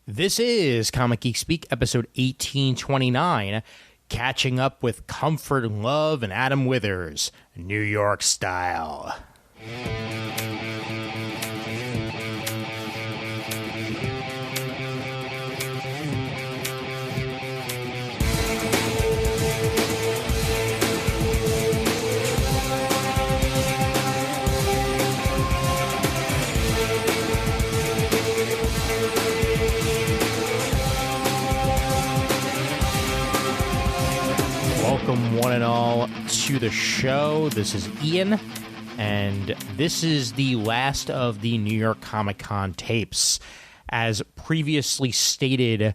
This is Comic Geek Speak, episode 1829, catching up with Comfort and Love and Adam Withers, New York style. Welcome, one and all, to the show. This is Ian, and this is the last of the New York Comic Con tapes. As previously stated,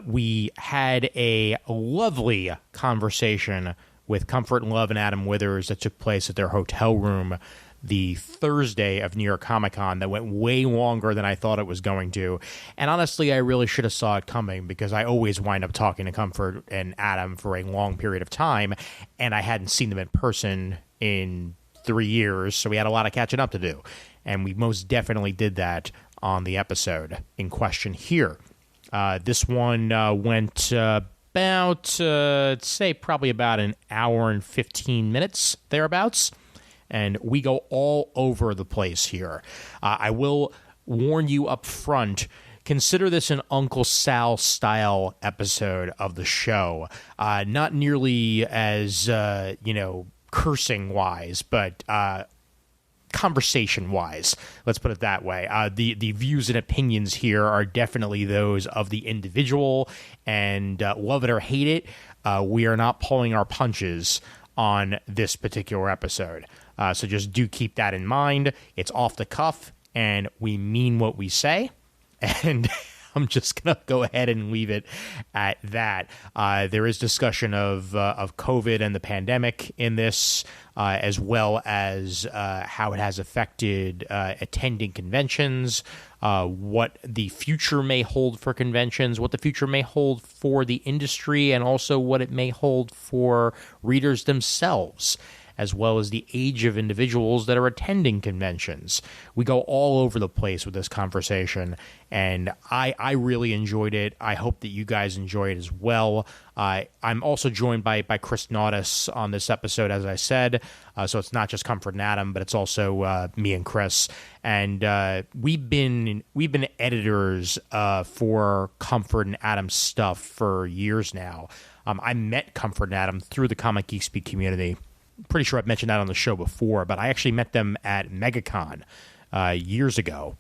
we had a lovely conversation with Comfort and Love and Adam Withers that took place at their hotel room the Thursday of New York Comic Con that went way longer than I thought it was going to. And honestly, I really should have saw it coming because I always wind up talking to Comfort and Adam for a long period of time, and I hadn't seen them in person in 3 years, so we had a lot of catching up to do. And we most definitely did that on the episode in question here. This one went about, say, probably about an hour and 15 minutes, thereabouts. And we go all over the place here. I will warn you up front, consider this an Uncle Sal style episode of the show. Not nearly as, cursing wise, but conversation wise. Let's put it that way. The views and opinions here are definitely those of the individual, and love it or hate it, we are not pulling our punches on this particular episode. So just do keep that in mind. It's off the cuff, and we mean what we say. And I'm just going to go ahead and leave it at that. There is discussion of COVID and the pandemic in this, as well as how it has affected attending conventions, what the future may hold for conventions, what the future may hold for the industry, and also what it may hold for readers themselves, as well as the age of individuals that are attending conventions. We go all over the place with this conversation, and I really enjoyed it. I hope that you guys enjoy it as well. I'm also joined by Kris Naudus on this episode, as I said, so it's not just Comfort and Adam, but it's also me and Kris. And we've been editors for Comfort and Adam stuff for years now. I met Comfort and Adam through the Comic Geek Speak community. Pretty sure I've mentioned that on the show before, but I actually met them at MegaCon years ago.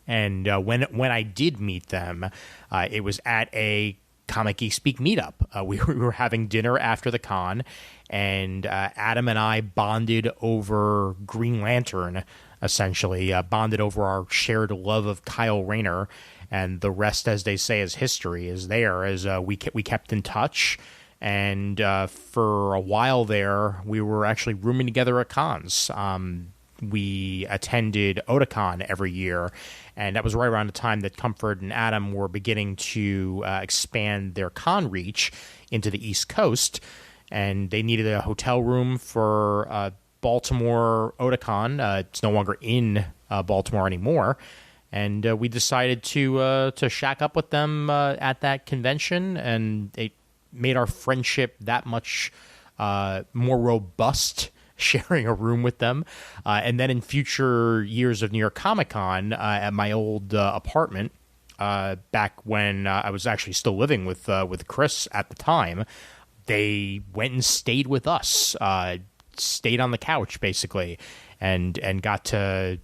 And when I did meet them, it was at a Comic Geek Speak meetup. We were having dinner after the con, and Adam and I bonded over Green Lantern, essentially. Bonded over our shared love of Kyle Rayner, and the rest, as they say, is history, is there, as we kept in touch. And for a while there, we were actually rooming together at cons. We attended Otakon every year, and that was right around the time that Comfort and Adam were beginning to expand their con reach into the East Coast, and they needed a hotel room for Baltimore Otakon. It's no longer in Baltimore anymore, and we decided to shack up with them at that convention, and it made our friendship that much more robust, sharing a room with them. And then in future years of New York Comic Con, at my old apartment, back when I was actually still living with Kris at the time, they went and stayed with us, stayed on the couch basically, and got to,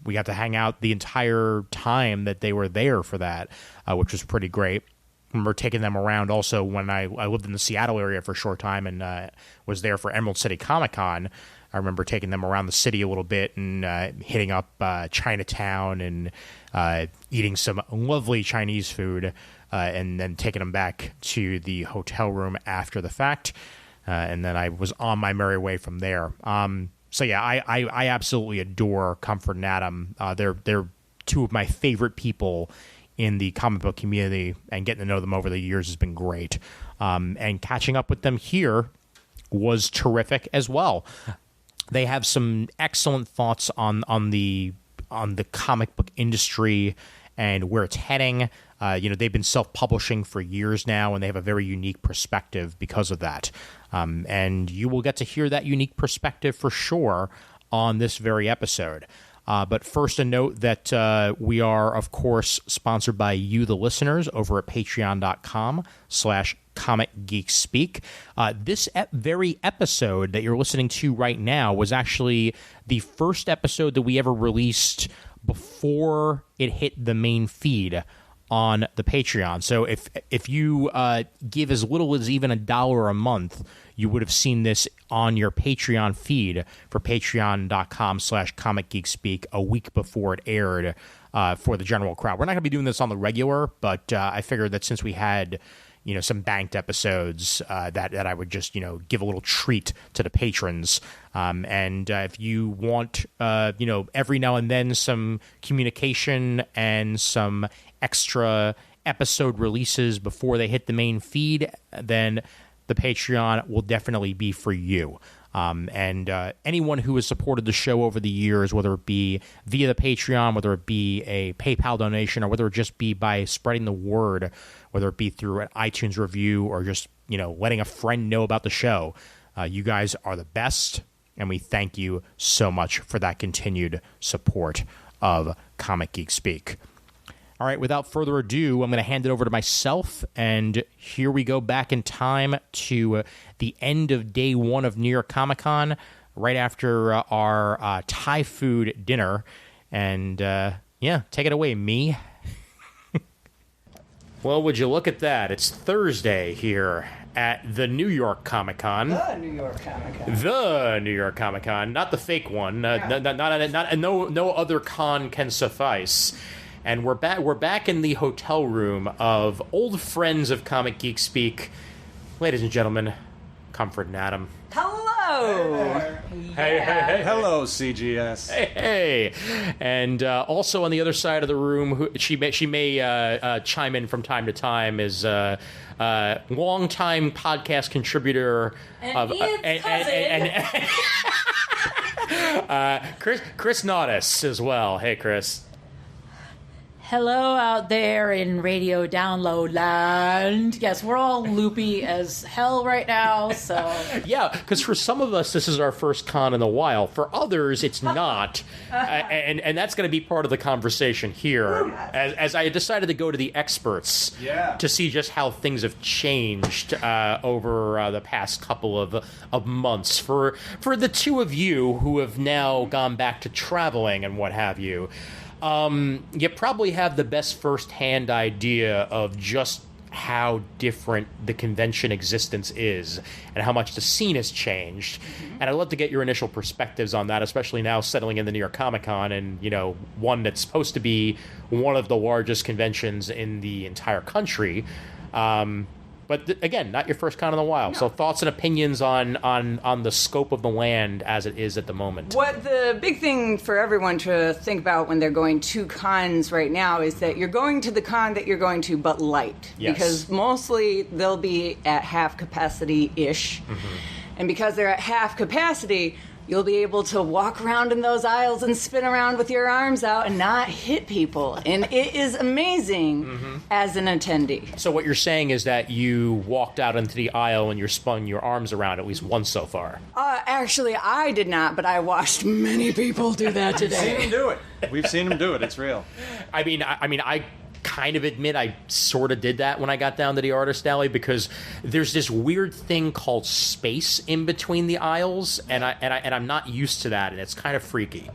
we got to hang out the entire time that they were there for that, which was pretty great. I remember taking them around also when I lived in the Seattle area for a short time and was there for Emerald City Comic Con. I remember taking them around the city a little bit and hitting up Chinatown and eating some lovely Chinese food, and then taking them back to the hotel room after the fact. And then I was on my merry way from there. So yeah, I absolutely adore Comfort and Adam. They're two of my favorite people in the comic book community, and getting to know them over the years has been great. And catching up with them here was terrific as well. They have some excellent thoughts on the comic book industry and where it's heading. They've been self-publishing for years now, and they have a very unique perspective because of that. And you will get to hear that unique perspective for sure on this very episode. But first, a note that we are, of course, sponsored by you, the listeners, over at patreon.com/Comic Geek Speak. This very episode that you're listening to right now was actually the first episode that we ever released before it hit the main feed on the Patreon. So if you give as little as even $1 a month, you would have seen this on your Patreon feed for patreon.com/Comic Geek Speak a week before it aired for the general crowd. We're not going to be doing this on the regular, but I figured that since we had some banked episodes, that I would just give a little treat to the patrons. And if you want every now and then some communication and some extra episode releases before they hit the main feed, then the Patreon will definitely be for you. And anyone who has supported the show over the years, whether it be via the Patreon, whether it be a PayPal donation, or whether it just be by spreading the word, whether it be through an iTunes review or just letting a friend know about the show, you guys are the best, and we thank you so much for that continued support of Comic Geek Speak. All right, without further ado, I'm going to hand it over to myself, and here we go back in time to the end of day one of New York Comic Con, right after our Thai food dinner. And take it away, me. Well, would you look at that? It's Thursday here at the New York Comic Con. The New York Comic Con. The New York Comic Con, not the fake one. No other con can suffice. And we're back in the hotel room of old friends of Comic Geek Speak. Ladies and gentlemen, Comfort and Adam. Hello! Hey. Hello, CGS. Hey. And also on the other side of the room, she may chime in from time to time, is longtime podcast contributor and Ian's cousin. Kris Naudus as well. Hey, Kris. Hello out there in radio download land. Yes, we're all loopy as hell right now, so... Yeah, because for some of us, this is our first con in a while. For others, it's not. And that's going to be part of the conversation here. As I decided to go to the experts to see just how things have changed over the past couple of months. For the two of you who have now gone back to traveling and what have you, you probably have the best first-hand idea of just how different the convention existence is and how much the scene has changed. Mm-hmm. And I'd love to get your initial perspectives on that, especially now settling in the New York Comic Con, and one that's supposed to be one of the largest conventions in the entire country. But again, not your first con in a while. No. So thoughts and opinions on the scope of the land as it is at the moment. What the big thing for everyone to think about when they're going to cons right now is that you're going to the con that you're going to, but light. Yes. Because mostly they'll be at half capacity-ish. Mm-hmm. And because they're at half capacity, you'll be able to walk around in those aisles and spin around with your arms out and not hit people. And it is amazing as an attendee. So what you're saying is that you walked out into the aisle and you spun your arms around at least once so far. Actually, I did not, but I watched many people do that today. We've seen them do it. We've seen them do it. It's real. I mean, I kind of admit I sort of did that when I got down to the artist alley, because there's this weird thing called space in between the aisles, and I'm not used to that, and it's kind of freaky.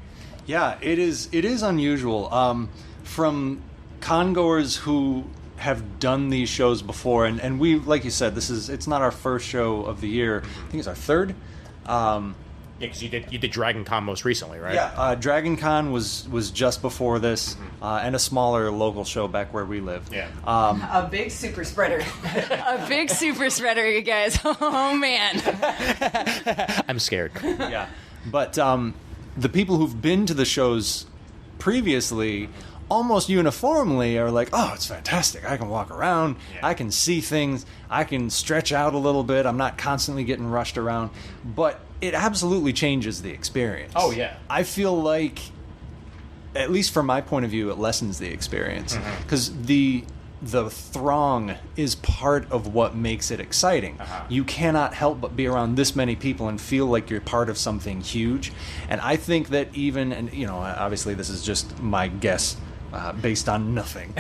Yeah, it is unusual. From congoers who have done these shows before, and we, like you said, it's not our first show of the year. I think it's our third. Yeah, because you did Dragon Con most recently, right? Yeah, Dragon Con was just before this, and a smaller local show back where we live. Yeah. A big super spreader. A big super spreader, you guys. Oh, man. I'm scared. Yeah. But the people who've been to the shows previously almost uniformly are like, oh, it's fantastic. I can walk around. Yeah. I can see things. I can stretch out a little bit. I'm not constantly getting rushed around. But it absolutely changes the experience. Oh, yeah. I feel like at least from my point of view, it lessens the experience because the throng is part of what makes it exciting. You cannot help but be around this many people and feel like you're part of something huge. And I think that even, and you know, obviously this is just my guess based on nothing,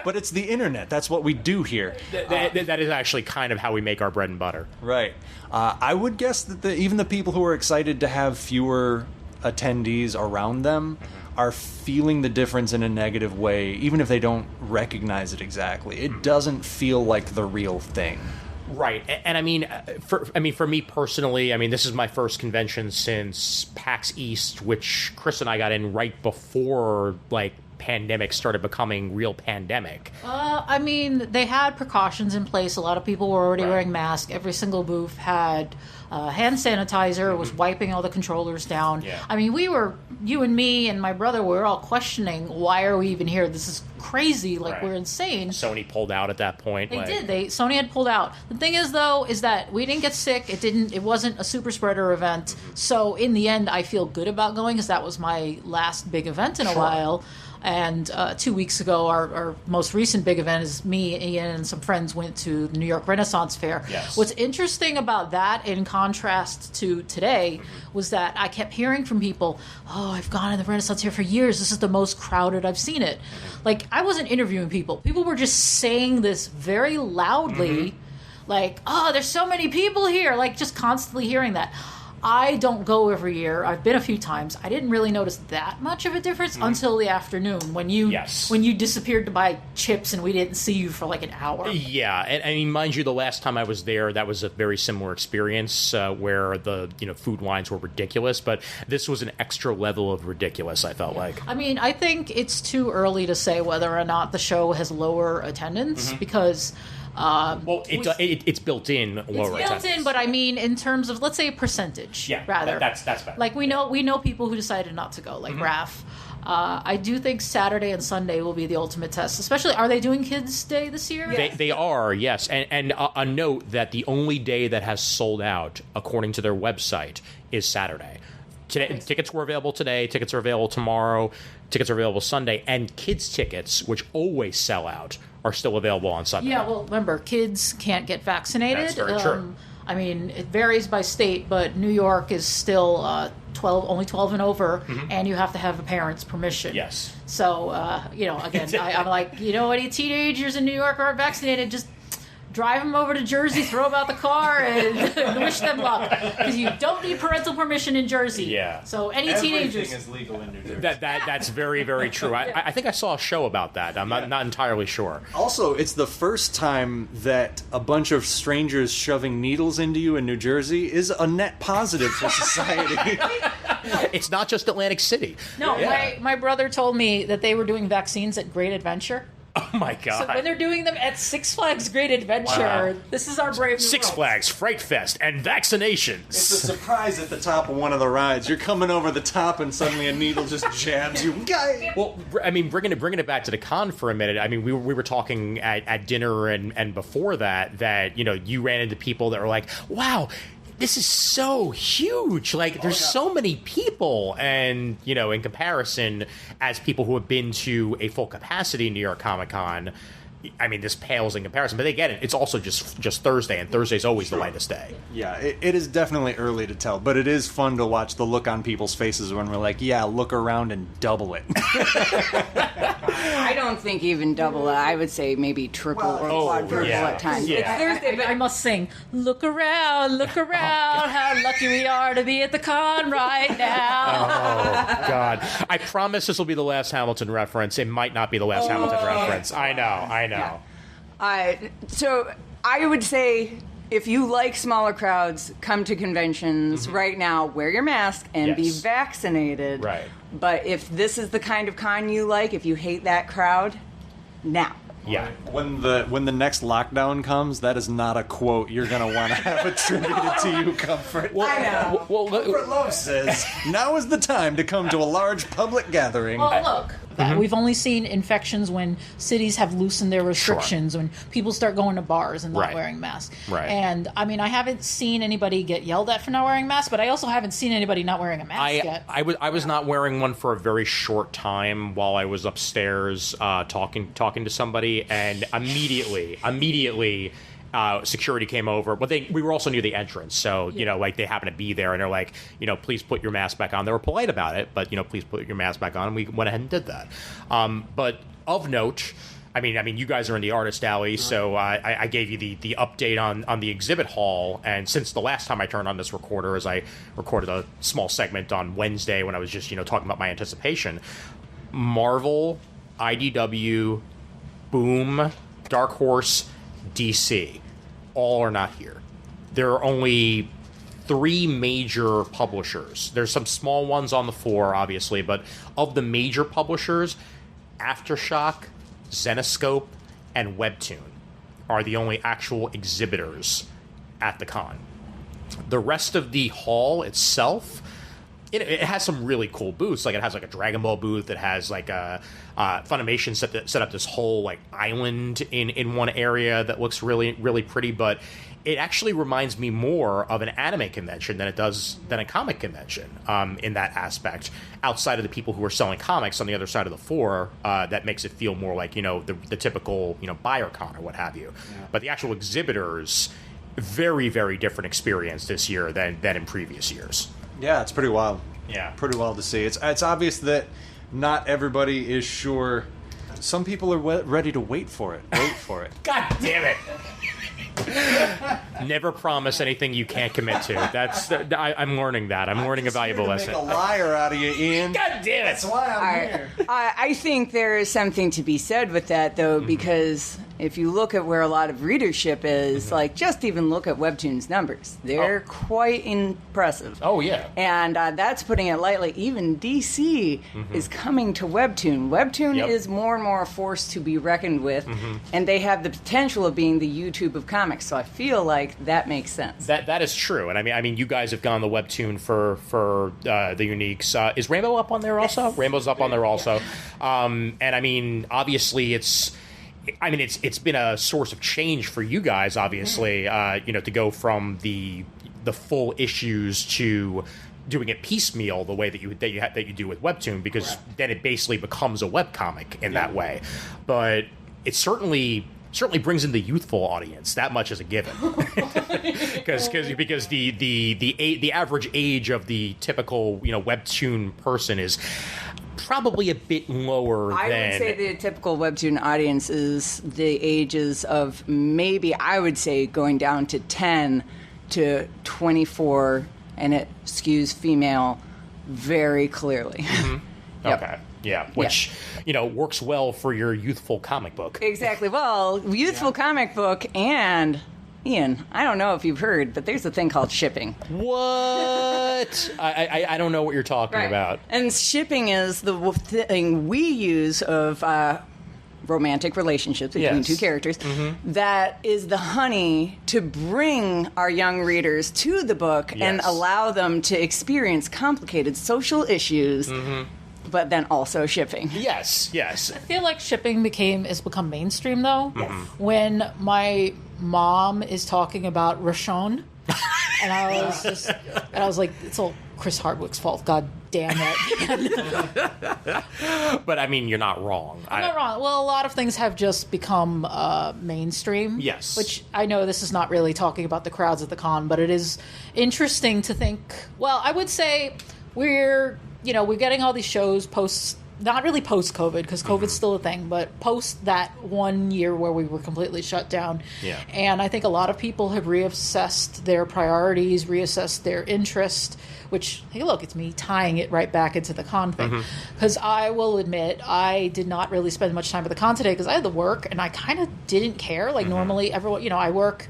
but it's the internet. That's what we do here. That is actually kind of how we make our bread and butter. Right. I would guess that even the people who are excited to have fewer attendees around them are feeling the difference in a negative way, even if they don't recognize it exactly. It doesn't feel like the real thing. Right, and I mean, for me personally, I mean, this is my first convention since PAX East, which Kris and I got in right before like pandemic started becoming real pandemic. I mean, they had precautions in place. A lot of people were already wearing masks. Every single booth had hand sanitizer, was wiping all the controllers down. Yeah. I mean, you and me and my brother, we were all questioning, why are we even here? This is crazy. Like, we're insane. Sony pulled out at that point. They did. Sony had pulled out. The thing is, though, is that we didn't get sick. It wasn't a super spreader event. So in the end, I feel good about going because that was my last big event in a while. And 2 weeks ago, our most recent big event is me, Ian, and some friends went to the New York Renaissance Fair. Yes. What's interesting about that, in contrast to today, was that I kept hearing from people, oh, I've gone to the Renaissance Fair for years. This is the most crowded I've seen it. Like, I wasn't interviewing people. People were just saying this very loudly, like, oh, there's so many people here. Like, just constantly hearing that. I don't go every year. I've been a few times. I didn't really notice that much of a difference until the afternoon when you disappeared to buy chips and we didn't see you for like an hour. Yeah, and I mean, mind you, the last time I was there, that was a very similar experience where the food lines were ridiculous, but this was an extra level of ridiculous. I felt like. I mean, I think it's too early to say whether or not the show has lower attendance because. It's built in lower attendance. It's built in, but I mean, in terms of, let's say, a percentage, rather. That's better. Like, we know people who decided not to go, like Raph. I do think Saturday and Sunday will be the ultimate test. Especially, are they doing Kids Day this year? They are, yes. And a note that the only day that has sold out, according to their website, is Saturday. Today, tickets were available today. Tickets are available tomorrow. Tickets are available Sunday. And kids' tickets, which always sell out, are still available on Sunday. Yeah, well, remember, kids can't get vaccinated. That's very true. I mean, it varies by state, but New York is still only 12 and over, and you have to have a parent's permission. Yes. So, again, I'm like, any teenagers in New York aren't vaccinated, just drive them over to Jersey, throw them out the car, and wish them luck. Because you don't need parental permission in Jersey. Yeah. So Everything teenagers... is legal in New Jersey. That's very, very true. I think I saw a show about that. I'm not entirely sure. Also, it's the first time that a bunch of strangers shoving needles into you in New Jersey is a net positive for society. It's not just Atlantic City. No, my brother told me that they were doing vaccines at Great Adventure. Oh my God. So when they're doing them at Six Flags Great Adventure, this is our brave new Six world. Flags, Fright Fest, and vaccinations. It's a surprise at the top of one of the rides. You're coming over the top and suddenly a needle just jabs you. Well, I mean, bringing it back to the con for a minute, I mean, we were talking at dinner and before that, you ran into people that were like, wow, this is so huge. Like, there's so many people. And, in comparison, as people who have been to a full capacity New York Comic Con, I mean, this pales in comparison. But they get it. It's also just Thursday, and Thursday's always the lightest day. Yeah, it is definitely early to tell, but it is fun to watch the look on people's faces when we're like, yeah, look around and double it. I don't think even double it. I would say maybe triple or quadruple at times. Yeah. It's Thursday, but I must sing, look around, how lucky we are to be at the con right now. Oh, God. I promise this will be the last Hamilton reference. It might not be the last Hamilton reference. I know. Yeah. So I would say, if you like smaller crowds, come to conventions right now, wear your mask and be vaccinated. Right. But if this is the kind of con you like, if you hate that crowd, now. Yeah. When the next lockdown comes, that is not a quote you're going to want to have attributed to you, Comfort. Well, I know. Comfort Love says, now is the time to come to a large public gathering. Well, look, that. We've only seen infections when cities have loosened their restrictions, when people start going to bars and not wearing masks. Right. And I mean, I haven't seen anybody get yelled at for not wearing masks, but I also haven't seen anybody not wearing a mask yet. I was not wearing one for a very short time while I was upstairs talking to somebody, and immediately security came over. But we were also near the entrance, so like they happened to be there, and they're like, please put your mask back on. They were polite about it, but please put your mask back on, and we went ahead and did that. But of note, I mean, you guys are in the artist alley, so I gave you the update on the exhibit hall. And since the last time I turned on this recorder, as I recorded a small segment on Wednesday when I was just talking about my anticipation, Marvel, IDW, Boom, Dark Horse, DC, all are not here. There are only 3 major publishers. There's some small ones on the floor, obviously, but of the major publishers, Aftershock, Zenescope, and Webtoon are the only actual exhibitors at the con. The rest of the hall itself, it has some really cool booths. Like, it has like a Dragon Ball booth. It has like a Funimation set up this whole like island in one area that looks really, really pretty. But it actually reminds me more of an anime convention than a comic convention in that aspect. Outside of the people who are selling comics on the other side of the floor, that makes it feel more like the typical buyer con or what have you. Yeah. But the actual exhibitors, very, very different experience this year than in previous years. Yeah, it's pretty wild. Yeah. Pretty wild to see. It's obvious that not everybody is sure. Some people are ready to wait for it. God damn it. Never promise anything you can't commit to. I'm learning that. I'm learning a valuable lesson. Make a liar out of you, Ian. God damn it. That's why I'm here. I think there is something to be said with that, though, because if you look at where a lot of readership is, like, just even look at Webtoon's numbers. They're quite impressive. Oh, yeah. And that's putting it lightly. Even DC is coming to Webtoon. Webtoon is more and more a force to be reckoned with, and they have the potential of being the YouTube of comics. So I feel like that makes sense. That is true. And I mean, you guys have gone to Webtoon for the Uniques. Is Rainbow up on there also? Yes. Rainbow's up on there also. And I mean, obviously, it's been a source of change for you guys, obviously, to go from the full issues to doing it piecemeal the way that you do with Webtoon, because then it basically becomes a webcomic in that way. But it certainly brings in the youthful audience. That much is a given, because the average age of the typical Webtoon person is probably a bit lower. I would say the typical Webtoon audience is the ages of maybe, I would say, going down to 10 to 24, and it skews female very clearly. Yep. Okay. Yeah, which, works well for your youthful comic book. Exactly. Well, youthful comic book, and, Ian, I don't know if you've heard, but there's a thing called shipping. What? I don't know what you're talking about. And shipping is the thing we use of romantic relationships between two characters. That is the honey to bring our young readers to the book and allow them to experience complicated social issues. But then also shipping. Yes. I feel like shipping has become mainstream, though. When my mom is talking about Rashon, and I was like, it's all Chris Hardwick's fault. God damn it. But I mean, you're not wrong. I'm not wrong. Well, a lot of things have just become mainstream. Yes. Which I know this is not really talking about the crowds at the con, but it is interesting to think. Well, I would say we're getting all these shows not really post-COVID, because COVID's still a thing, but post that 1 year where we were completely shut down. Yeah. And I think a lot of people have reassessed their priorities, reassessed their interest, which, hey, look, it's me tying it right back into the con thing. Because I will admit, I did not really spend much time at the con today because I had to work, and I kind of didn't care. Like, normally, everyone, I work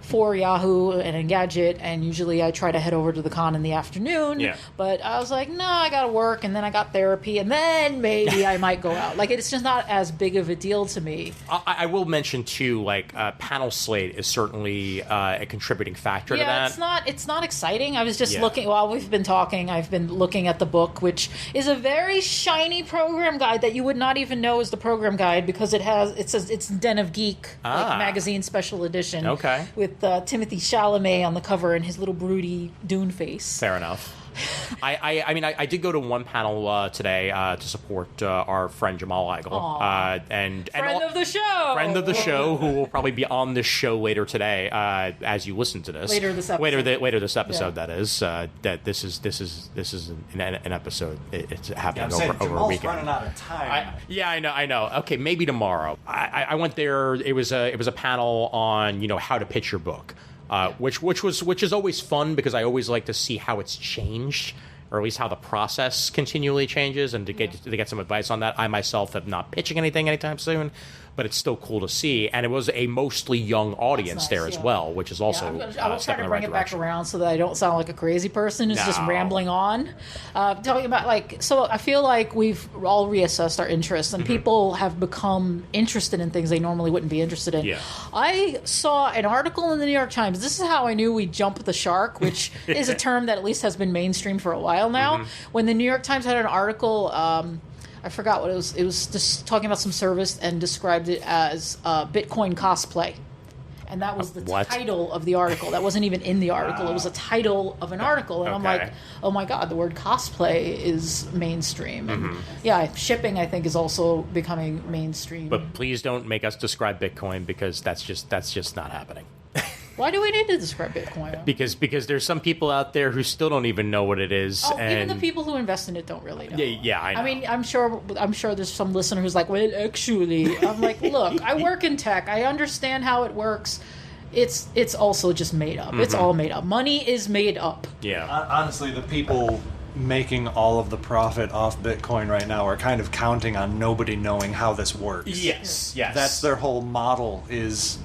for Yahoo and Engadget, and usually I try to head over to the con in the afternoon. Yeah. But I was like, no, I got to work, and then I got therapy, and then maybe I might go out. Like, it's just not as big of a deal to me. I will mention too, like panel slate is certainly a contributing factor to that. It's not exciting. I was just looking while we've been talking. I've been looking at the book, which is a very shiny program guide that you would not even know is the program guide because it's Den of Geek like, magazine special edition. Okay. With Timothy Chalamet on the cover and his little broody Dune face. Fair enough. I mean, I did go to one panel today to support our friend Jamal Igle, and friend of the show, who will probably be on this show later today as you listen to this. Later this episode. Later this episode. That is that this is an episode. It's happening over a weekend. Running out of time. I know. Okay, maybe tomorrow. I went there. It was a panel on how to pitch your book. Which is always fun because I always like to see how it's changed, or at least how the process continually changes, and to get some advice on that. I myself am not pitching anything anytime soon, but it's still cool to see. And it was a mostly young audience there as well, which is also I will try to bring it back around so that I don't sound like a crazy person who's just rambling on. Talking about so I feel like we've all reassessed our interests, and people have become interested in things they normally wouldn't be interested in. Yeah. I saw an article in the New York Times. This is how I knew we jumped the shark, which is a term that at least has been mainstream for a while now. When the New York Times had an article, I forgot what it was. It was just talking about some service and described it as Bitcoin cosplay. And that was the title of the article. That wasn't even in the article. It was a title of an article. And I'm like, oh my God, the word cosplay is mainstream. And shipping, I think, is also becoming mainstream. But please don't make us describe Bitcoin because that's just not happening. Why do we need to describe Bitcoin? Because there's some people out there who still don't even know what it is. And even the people who invest in it don't really know. Yeah, I know. I mean, I'm sure there's some listener who's like, well, actually, I'm like, look, I work in tech. I understand how it works. It's also just made up. It's all made up. Money is made up. Yeah. Honestly, the people making all of the profit off Bitcoin right now are kind of counting on nobody knowing how this works. Yes. That's their whole model is...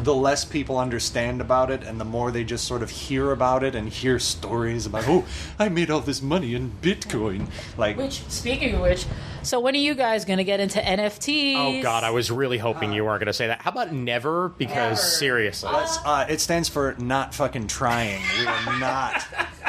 the less people understand about it and the more they just sort of hear about it and hear stories about, oh, I made all this money in Bitcoin. Speaking of which, so when are you guys going to get into NFTs? Oh, God, I was really hoping you weren't going to say that. How about never? Because seriously. It stands for not fucking trying. We are not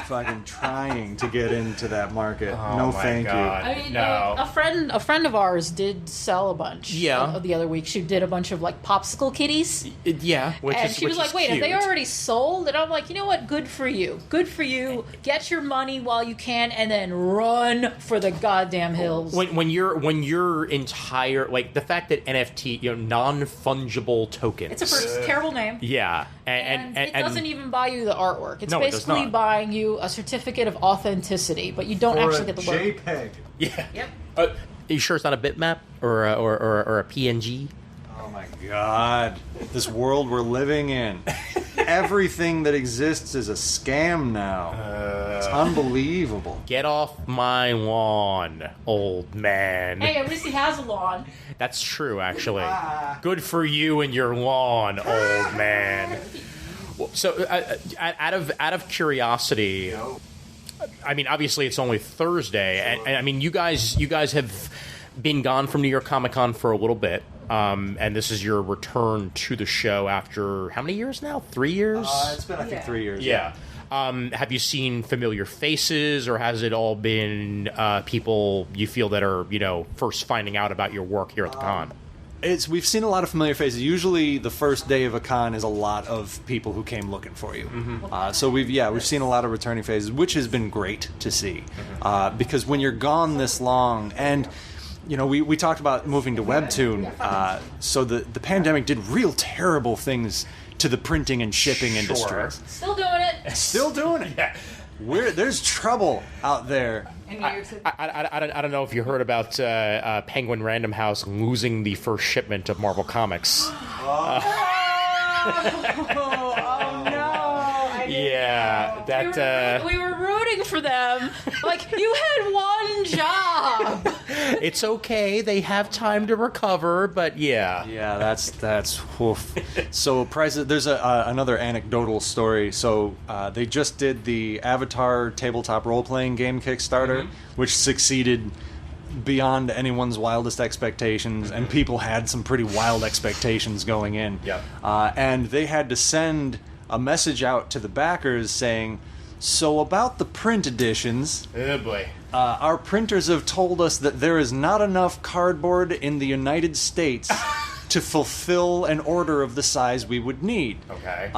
fucking trying to get into that market. No, thank you. I mean, no. A friend of ours did sell a bunch the other week. She did a bunch of, popsicle kitties. Yeah. And she was like, wait, have they already sold? And I'm like, you know what? Good for you. Good for you. Get your money while you can and then run for the goddamn hills. When you're entire, the fact that NFT, non-fungible tokens. It's a terrible name. Yeah. And it doesn't even buy you the artwork. It's basically buying you a certificate of authenticity, but you don't actually get the work. JPEG. Yeah. Yep. Are you sure it's not a bitmap or a PNG? Oh my God. This world we're living in. Everything that exists is a scam now. It's unbelievable. Get off my lawn, old man. Hey, at least he has a lawn. That's true, actually. Good for you and your lawn, old man. So, out of curiosity, I mean, obviously it's only Thursday, and I mean, you guys have been gone from New York Comic Con for a little bit, and this is your return to the show after how many years now? 3 years? It's been, I think, 3 years. Yeah. Have you seen familiar faces, or has it all been people you feel that are, first finding out about your work here at the con? We've seen a lot of familiar faces. Usually the first day of a con is a lot of people who came looking for you. So we've seen a lot of returning faces, which has been great to see. Because when you're gone this long, and we talked about moving to Webtoon, so the pandemic did real terrible things to the printing and shipping industry. Still doing it. Still doing it. Yeah. There's trouble out there. I don't know if you heard about Penguin Random House losing the first shipment of Marvel Comics. Oh no! Yeah, that we were rooting for them. Like, you had one job. it's okay. They have time to recover, but yeah. Yeah, that's woof. So there's another anecdotal story. So they just did the Avatar tabletop role-playing game Kickstarter, which succeeded beyond anyone's wildest expectations, and people had some pretty wild expectations going in. Yep. And they had to send a message out to the backers saying, so about the print editions, Oh boy. our printers have told us that there is not enough cardboard in the United States to fulfill an order of the size we would need. Okay.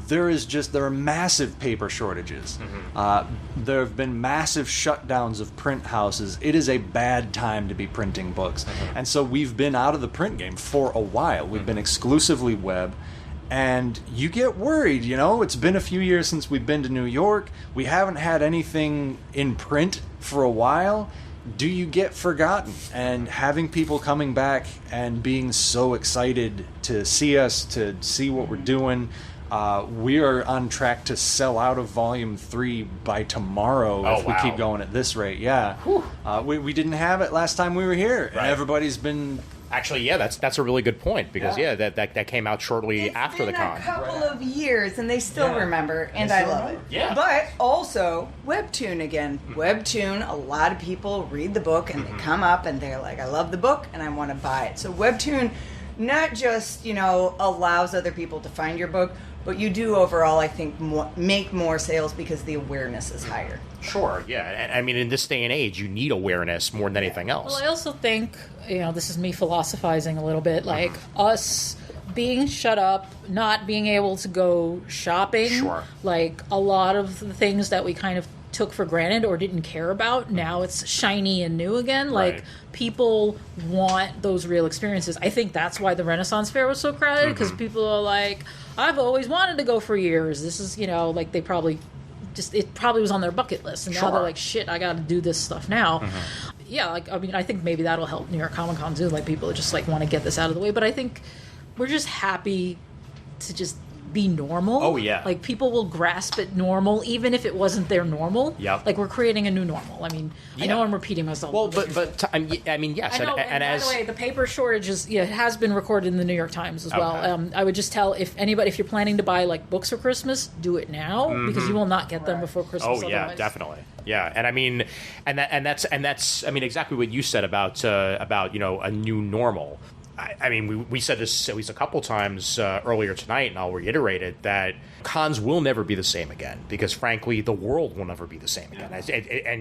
There are massive paper shortages. There have been massive shutdowns of print houses. It is a bad time to be printing books. And so we've been out of the print game for a while. We've been exclusively web. And you get worried, It's been a few years since we've been to New York. We haven't had anything in print for a while. Do you get forgotten? And having people coming back and being so excited to see us, to see what we're doing, we are on track to sell out of Volume 3 by tomorrow if we keep going at this rate. Yeah. We didn't have it last time we were here. And everybody's been... Actually, yeah, that's a really good point, because that came out shortly after the con. It's been a couple of years, and they still remember, and I love it. Yeah. But also, Webtoon again. Webtoon, a lot of people read the book, and they come up, and they're like, I love the book, and I want to buy it. So Webtoon not just, allows other people to find your book, but you do overall, I think, make more sales because the awareness is higher. Sure, yeah. And I mean, in this day and age, you need awareness more than anything else. Well, I also think, this is me philosophizing a little bit, like us being shut up, not being able to go shopping. Sure. Like, a lot of the things that we kind of took for granted or didn't care about, now it's shiny and new again. Like, people want those real experiences. I think that's why the Renaissance Fair was so crowded, because people are like, I've always wanted to go for years. This is, like, they probably... it probably was on their bucket list, and now they're like, shit, I gotta do this stuff now. Yeah, I think maybe that'll help New York Comic Con too. Like, people just want to get this out of the way. But I think we're just happy to just be normal. Oh, yeah. Like, people will grasp it normal, even if it wasn't their normal. Yep. Like, we're creating a new normal. I mean, I know I'm repeating myself. Well, yes. I know, and by the way, the paper shortage has been recorded in the New York Times as well. I would just tell, if you're planning to buy, books for Christmas, do it now, because you will not get them before Christmas. Oh, yeah, otherwise. Definitely. Yeah, and I mean, that's exactly what you said about a new normal. I mean, we said this at least a couple times earlier tonight, and I'll reiterate it, that cons will never be the same again, because frankly, the world will never be the same again.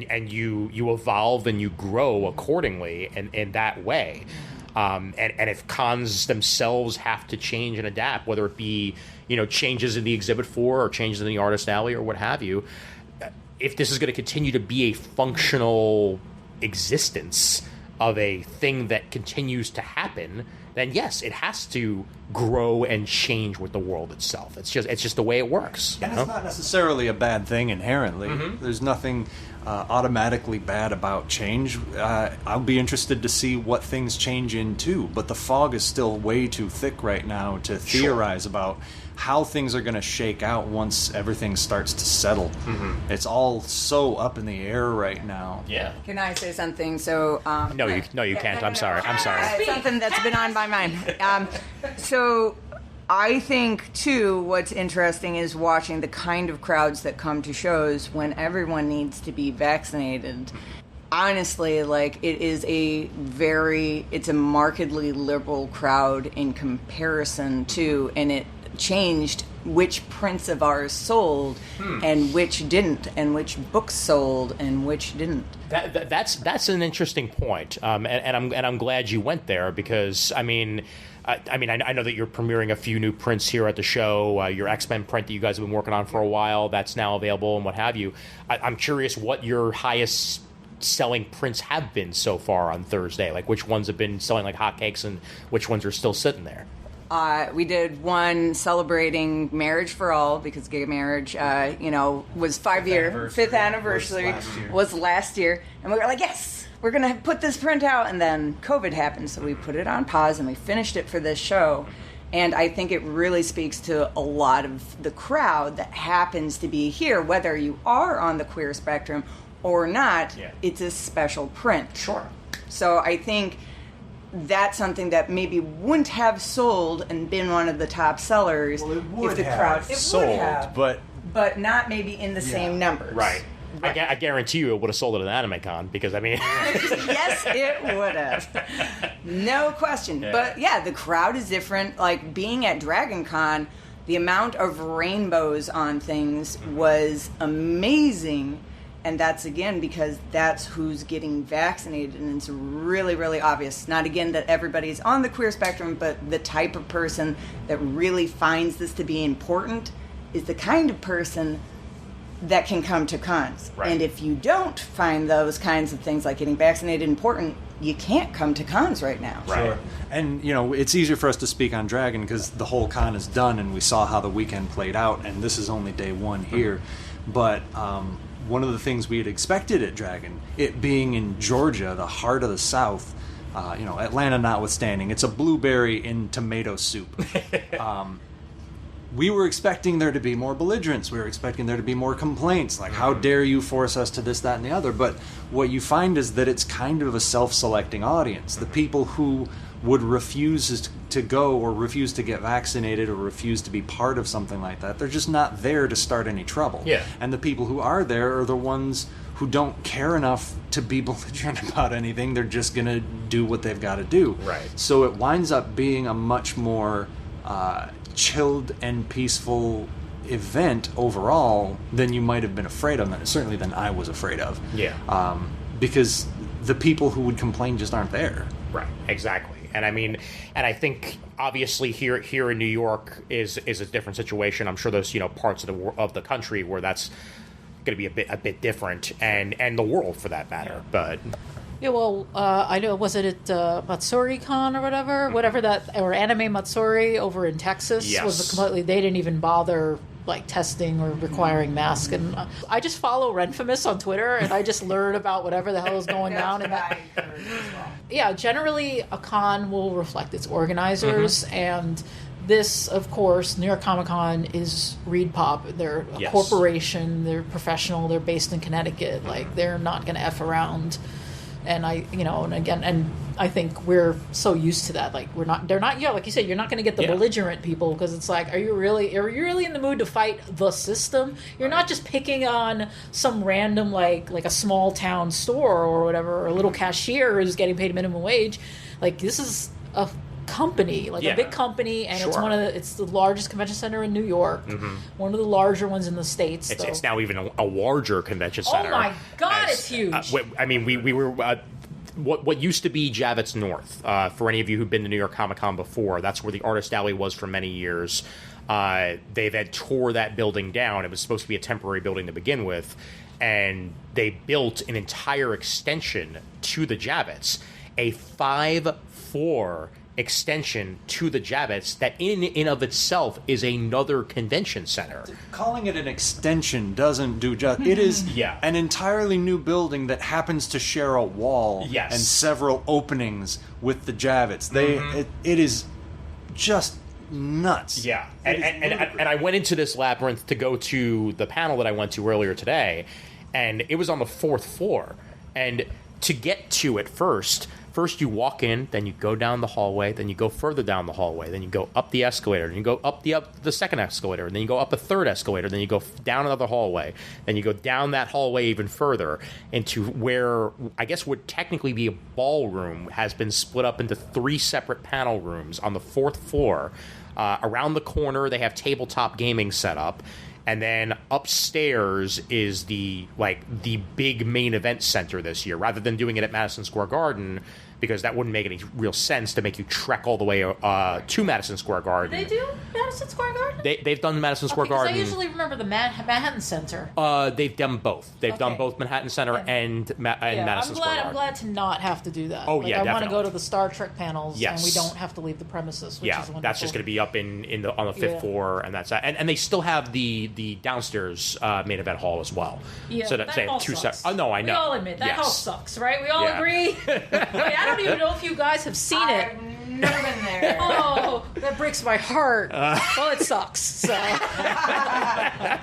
And you evolve and you grow accordingly in that way. And if cons themselves have to change and adapt, whether it be, changes in the exhibit floor or changes in the artist alley or what have you, if this is going to continue to be a functional existence of a thing that continues to happen, then yes, it has to grow and change with the world itself. It's just the way it works. And it's not necessarily a bad thing inherently. There's nothing automatically bad about change. I'll be interested to see what things change into, but the fog is still way too thick right now to theorize about how things are going to shake out once everything starts to settle. It's all so up in the air right now. Yeah. Can I say something? So No, you can't. I'm sorry. Something that's been on my mind. So I think too, what's interesting is watching the kind of crowds that come to shows when everyone needs to be vaccinated. Honestly, it's a markedly liberal crowd in comparison to, and it changed which prints of ours sold and which didn't, and which books sold and which didn't. That's an interesting point, and I'm glad you went there, because I know that you're premiering a few new prints here at the show. Your X-Men print that you guys have been working on for a while, that's now available and what have you. I'm curious what your highest selling prints have been so far on Thursday. Like, which ones have been selling like hotcakes and which ones are still sitting there? We did one celebrating marriage for all, because gay marriage, was 5 year, 5th anniversary was last year. And we were like, yes, we're going to put this print out. And then COVID happened, so we put it on pause and we finished it for this show. And I think it really speaks to a lot of the crowd that happens to be here, whether you are on the queer spectrum or not. It's a special print. Sure. So I think that's something that maybe wouldn't have sold and been one of the top sellers if the crowd sold, but not maybe in the same numbers. Right. I guarantee you it would have sold at an anime con because, I mean... Yes, it would have. No question. Yeah. But yeah, the crowd is different. Like being at Dragon Con, the amount of rainbows on things was amazing. And that's, again, because that's who's getting vaccinated. And it's really, really obvious. Not, again, that everybody's on the queer spectrum, but the type of person that really finds this to be important is the kind of person that can come to cons. Right. And if you don't find those kinds of things like getting vaccinated important, you can't come to cons right now. Right. Sure. And, it's easier for us to speak on Dragon because the whole con is done and we saw how the weekend played out, and this is only day one here. But one of the things we had expected at Dragon, it being in Georgia, the heart of the South, Atlanta notwithstanding, it's a blueberry in tomato soup. We were expecting there to be more belligerence. We were expecting there to be more complaints, like, how dare you force us to this, that, and the other. But what you find is that it's kind of a self-selecting audience. The people who would refuse to go or refuse to get vaccinated or refuse to be part of something like that, they're just not there to start any trouble. Yeah. And the people who are there are the ones who don't care enough to be belligerent about anything. They're just going to do what they've got to do. Right. So it winds up being a much more chilled and peaceful event overall than you might have been afraid of, and certainly than I was afraid of. Yeah. Because the people who would complain just aren't there. Right, exactly. And I mean, and I think obviously here in New York is a different situation. I'm sure there's parts of the country where that's going to be a bit different, and the world for that matter. But yeah, well, I know, was it at MatsuriCon or whatever that, or Anime Matsuri over in Texas? Yes. Was completely, they didn't even bother like testing or requiring masks. And I just follow Renfamous on Twitter, and I just learn about whatever the hell is going down. And that, yeah, generally a con will reflect its organizers, and this, of course, New York Comic Con is Reed Pop. They're a corporation. They're professional. They're based in Connecticut. Like, they're not going to F around. And and I think we're so used to that. Like, they're not, like you said, you're not going to get the belligerent people, because it's like, are you really in the mood to fight the system? You're not just picking on some random, like a small town store or whatever, or a little cashier who's getting paid minimum wage. Like, this is a company, a big company, and it's the largest convention center in New York, one of the larger ones in the States. It's now even a larger convention center. Oh my God, it's huge. I mean, we were what used to be Javits North. For any of you who've been to New York Comic Con before, that's where the Artist Alley was for many years. They've had tore that building down. It was supposed to be a temporary building to begin with, and they built an entire extension to the Javits, a 5-floor extension to the Javits that in of itself is another convention center. Calling it an extension doesn't do justice. It is an entirely new building that happens to share a wall and several openings with the Javits. It is just nuts. Yeah. And I went into this labyrinth to go to the panel that I went to earlier today, and it was on the 4th floor. And to get to it first you walk in, then you go down the hallway, then you go further down the hallway, then you go up the escalator, then you go up the second escalator, and then you go up a third escalator, then you go down another hallway, then you go down that hallway even further into where I guess would technically be a ballroom, has been split up into 3 separate panel rooms on the 4th floor. Around the corner, they have tabletop gaming set up. And then upstairs is the big main event center this year, rather than doing it at Madison Square Garden, because that wouldn't make any real sense to make you trek all the way to Madison Square Garden. They do Madison Square Garden? They've done Madison Square Garden. I usually remember the Manhattan Center. They've done both. They've done both Manhattan Center and Madison Square Garden. I'm glad to not have to do that. Oh, I want to go to the Star Trek panels, and we don't have to leave the premises, which is wonderful. That's just going to be up on the 5th floor, and that's and they still have the downstairs main event hall as well. Yeah, so that hall sucks. Oh no, I know. We all admit that hall sucks, right? We all agree. I don't even know if you guys have seen it. I've never been there. Oh, that breaks my heart. Well, it sucks. So. I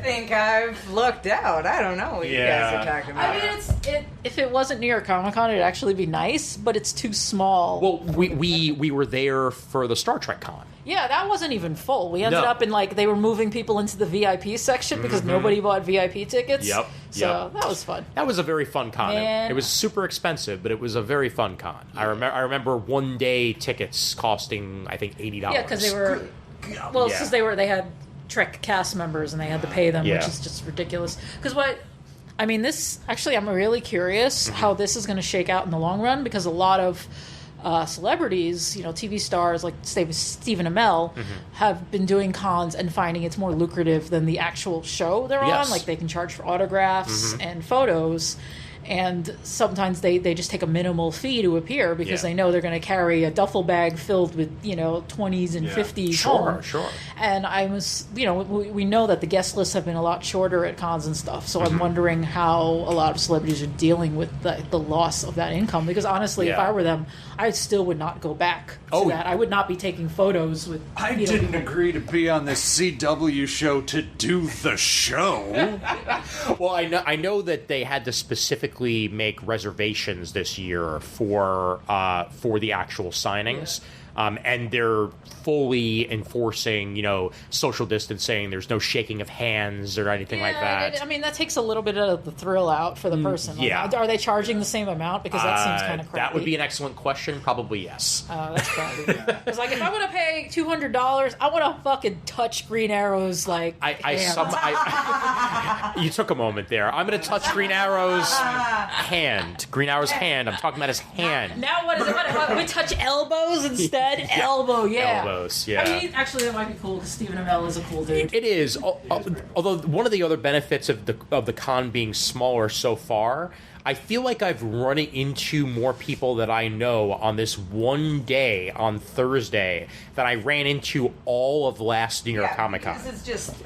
think I've looked out. I don't know what you guys are talking about. I mean, if it wasn't New York Comic Con, it'd actually be nice, but it's too small. Well, we were there for the Star Trek con. Yeah, that wasn't even full. We ended up in, like, they were moving people into the VIP section because nobody bought VIP tickets. Yep. So that was fun. That was a very fun con. It was super expensive, but it was a very fun con. I remember one day tickets costing, I think, $80. Yeah, because they were... Well, since they had Trek cast members and they had to pay them, which is just ridiculous. Because this... Actually, I'm really curious how this is going to shake out in the long run, because a lot of... celebrities, TV stars like Stephen Amell have been doing cons and finding it's more lucrative than the actual show they're on. Like, they can charge for autographs and photos, and sometimes they just take a minimal fee to appear because they know they're going to carry a duffel bag filled with 20s and 50s home. Sure. And I was, we know that the guest lists have been a lot shorter at cons and stuff, so I'm wondering how a lot of celebrities are dealing with the loss of that income, because honestly, if I were them, I still would not go back to that. I would not be taking photos with... I didn't agree to be on this CW show to do the show. Well, I know that they had to specifically make reservations this year for the actual signings. And they're fully enforcing, social distancing. There's no shaking of hands or anything like that. That takes a little bit of the thrill out for the person. Like, are they charging the same amount? Because that seems kind of crappy. That would be an excellent question. Probably yes. That's probably Because, like, if I'm going to pay $200, I want to fucking touch Green Arrow's, like, you took a moment there. I'm going to touch Green Arrow's hand. Green Arrow's hand. I'm talking about his hand. Now what is it? What, we touch elbows instead? Elbow, Elbows, yeah. Actually, that might be cool because Stephen Amell is a cool dude. It is. Although one of the other benefits of the con being smaller so far, I feel like I've run into more people that I know on this one day on Thursday that I ran into all of last New York Comic Con.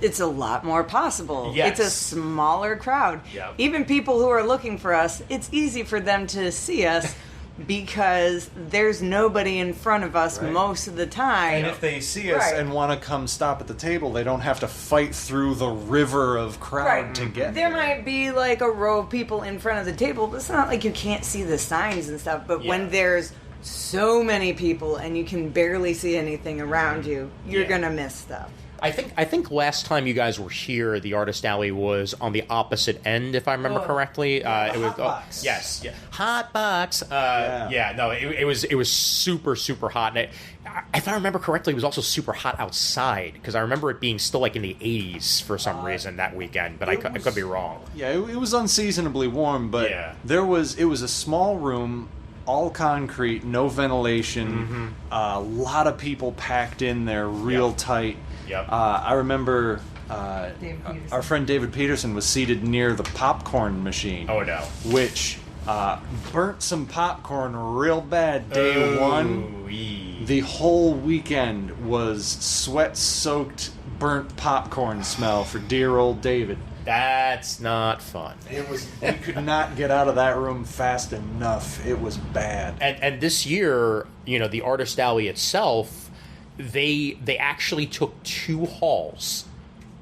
It's a lot more possible. Yes. It's a smaller crowd. Yep. Even people who are looking for us, it's easy for them to see us. Because there's nobody in front of us most of the time. And if they see us and want to come stop at the table, they don't have to fight through the river of crowd to get there. Might be like a row of people in front of the table, but it's not like you can't see the signs and stuff. But when there's so many people and you can barely see anything around you, you're going to miss stuff. I think last time you guys were here, the Artist Alley was on the opposite end, if I remember correctly. It was box. Yes, hot box. It was super super hot, and if I remember correctly, it was also super hot outside because I remember it being still like in the 80s for some reason that weekend, but I could be wrong. Yeah, it was unseasonably warm, but it was a small room. All concrete, no ventilation, a lot of people packed in there real tight. Yep. I remember our friend David Peterson was seated near the popcorn machine. Oh, no. Which burnt some popcorn real bad day one. The whole weekend was sweat-soaked, burnt popcorn smell for dear old David. That's not fun. We could not get out of that room fast enough. It was bad. And this year, the Artist Alley itself, they actually took 2 halls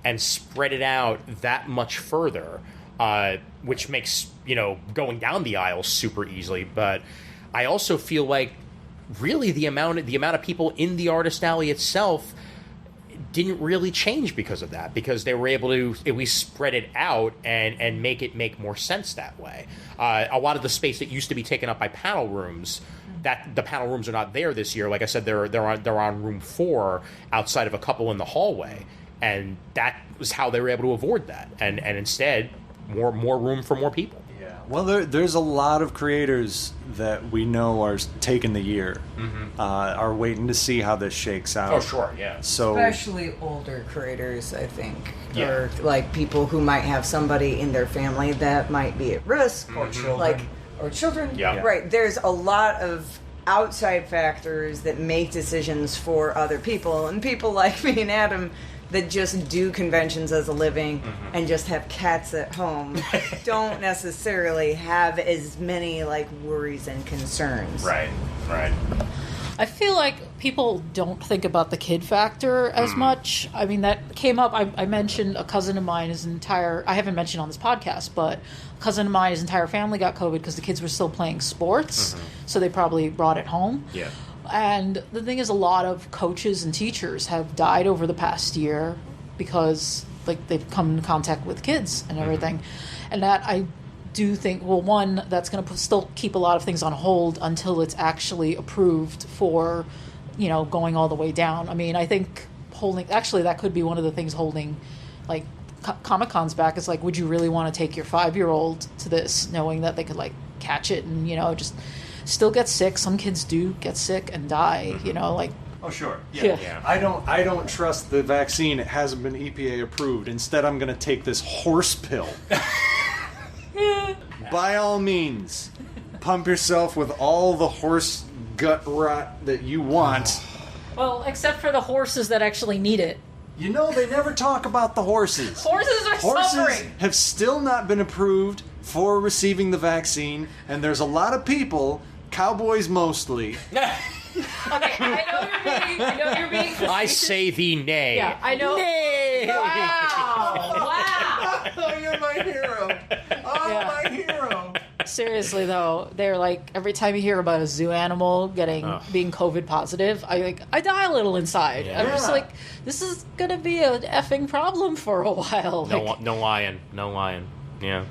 and spread it out that much further, which makes going down the aisle super easily. But I also feel like really the amount of people in the Artist Alley itself didn't really change because of that, because they were able to at least spread it out and make more sense that way. A lot of the space that used to be taken up by panel rooms, that the panel rooms are not there this year. Like I said, they're on room 4 outside of a couple in the hallway, and that was how they were able to avoid that. And instead, more room for more people. Yeah. Well, there's a lot of creators that we know are taking the year, are waiting to see how this shakes out. Oh, sure, yeah. So especially older creators, I think, or like people who might have somebody in their family that might be at risk, or children, or children. Yeah. Right. There's a lot of outside factors that make decisions for other people, and people like me and Adam that just do conventions as a living and just have cats at home don't necessarily have as many worries and concerns. Right. I feel like people don't think about the kid factor as much. I mean, that came up. I mentioned a cousin of mine, I haven't mentioned on this podcast, but a cousin of mine, his entire family got COVID because the kids were still playing sports, so they probably brought it home. Yeah. And the thing is, a lot of coaches and teachers have died over the past year because like they've come in contact with kids and everything. And that I do think, well, one, that's going to still keep a lot of things on hold until it's actually approved for, going all the way down. I mean, I think that could be one of the things holding, like, Comic-Con's back. Is like, would you really want to take your 5-year-old to this, knowing that they could, like, catch it and, just still get sick? Some kids do get sick and die, like... Oh, sure. Yeah. I don't trust the vaccine. It hasn't been EPA approved. Instead, I'm going to take this horse pill. By all means, pump yourself with all the horse gut rot that you want. Well, except for the horses that actually need it. They never talk about the horses. Horses suffering. Have still not been approved for receiving the vaccine, and there's a lot of people, cowboys mostly... Okay, I know you're being facetious. I say the nay. Yeah, I know. Nay! Wow! Oh, you're my hero. My hero. Seriously though, they're like, every time you hear about a zoo animal being COVID positive, I die a little inside. Yeah. I'm just like, this is gonna be an effing problem for a while. No lying. Yeah.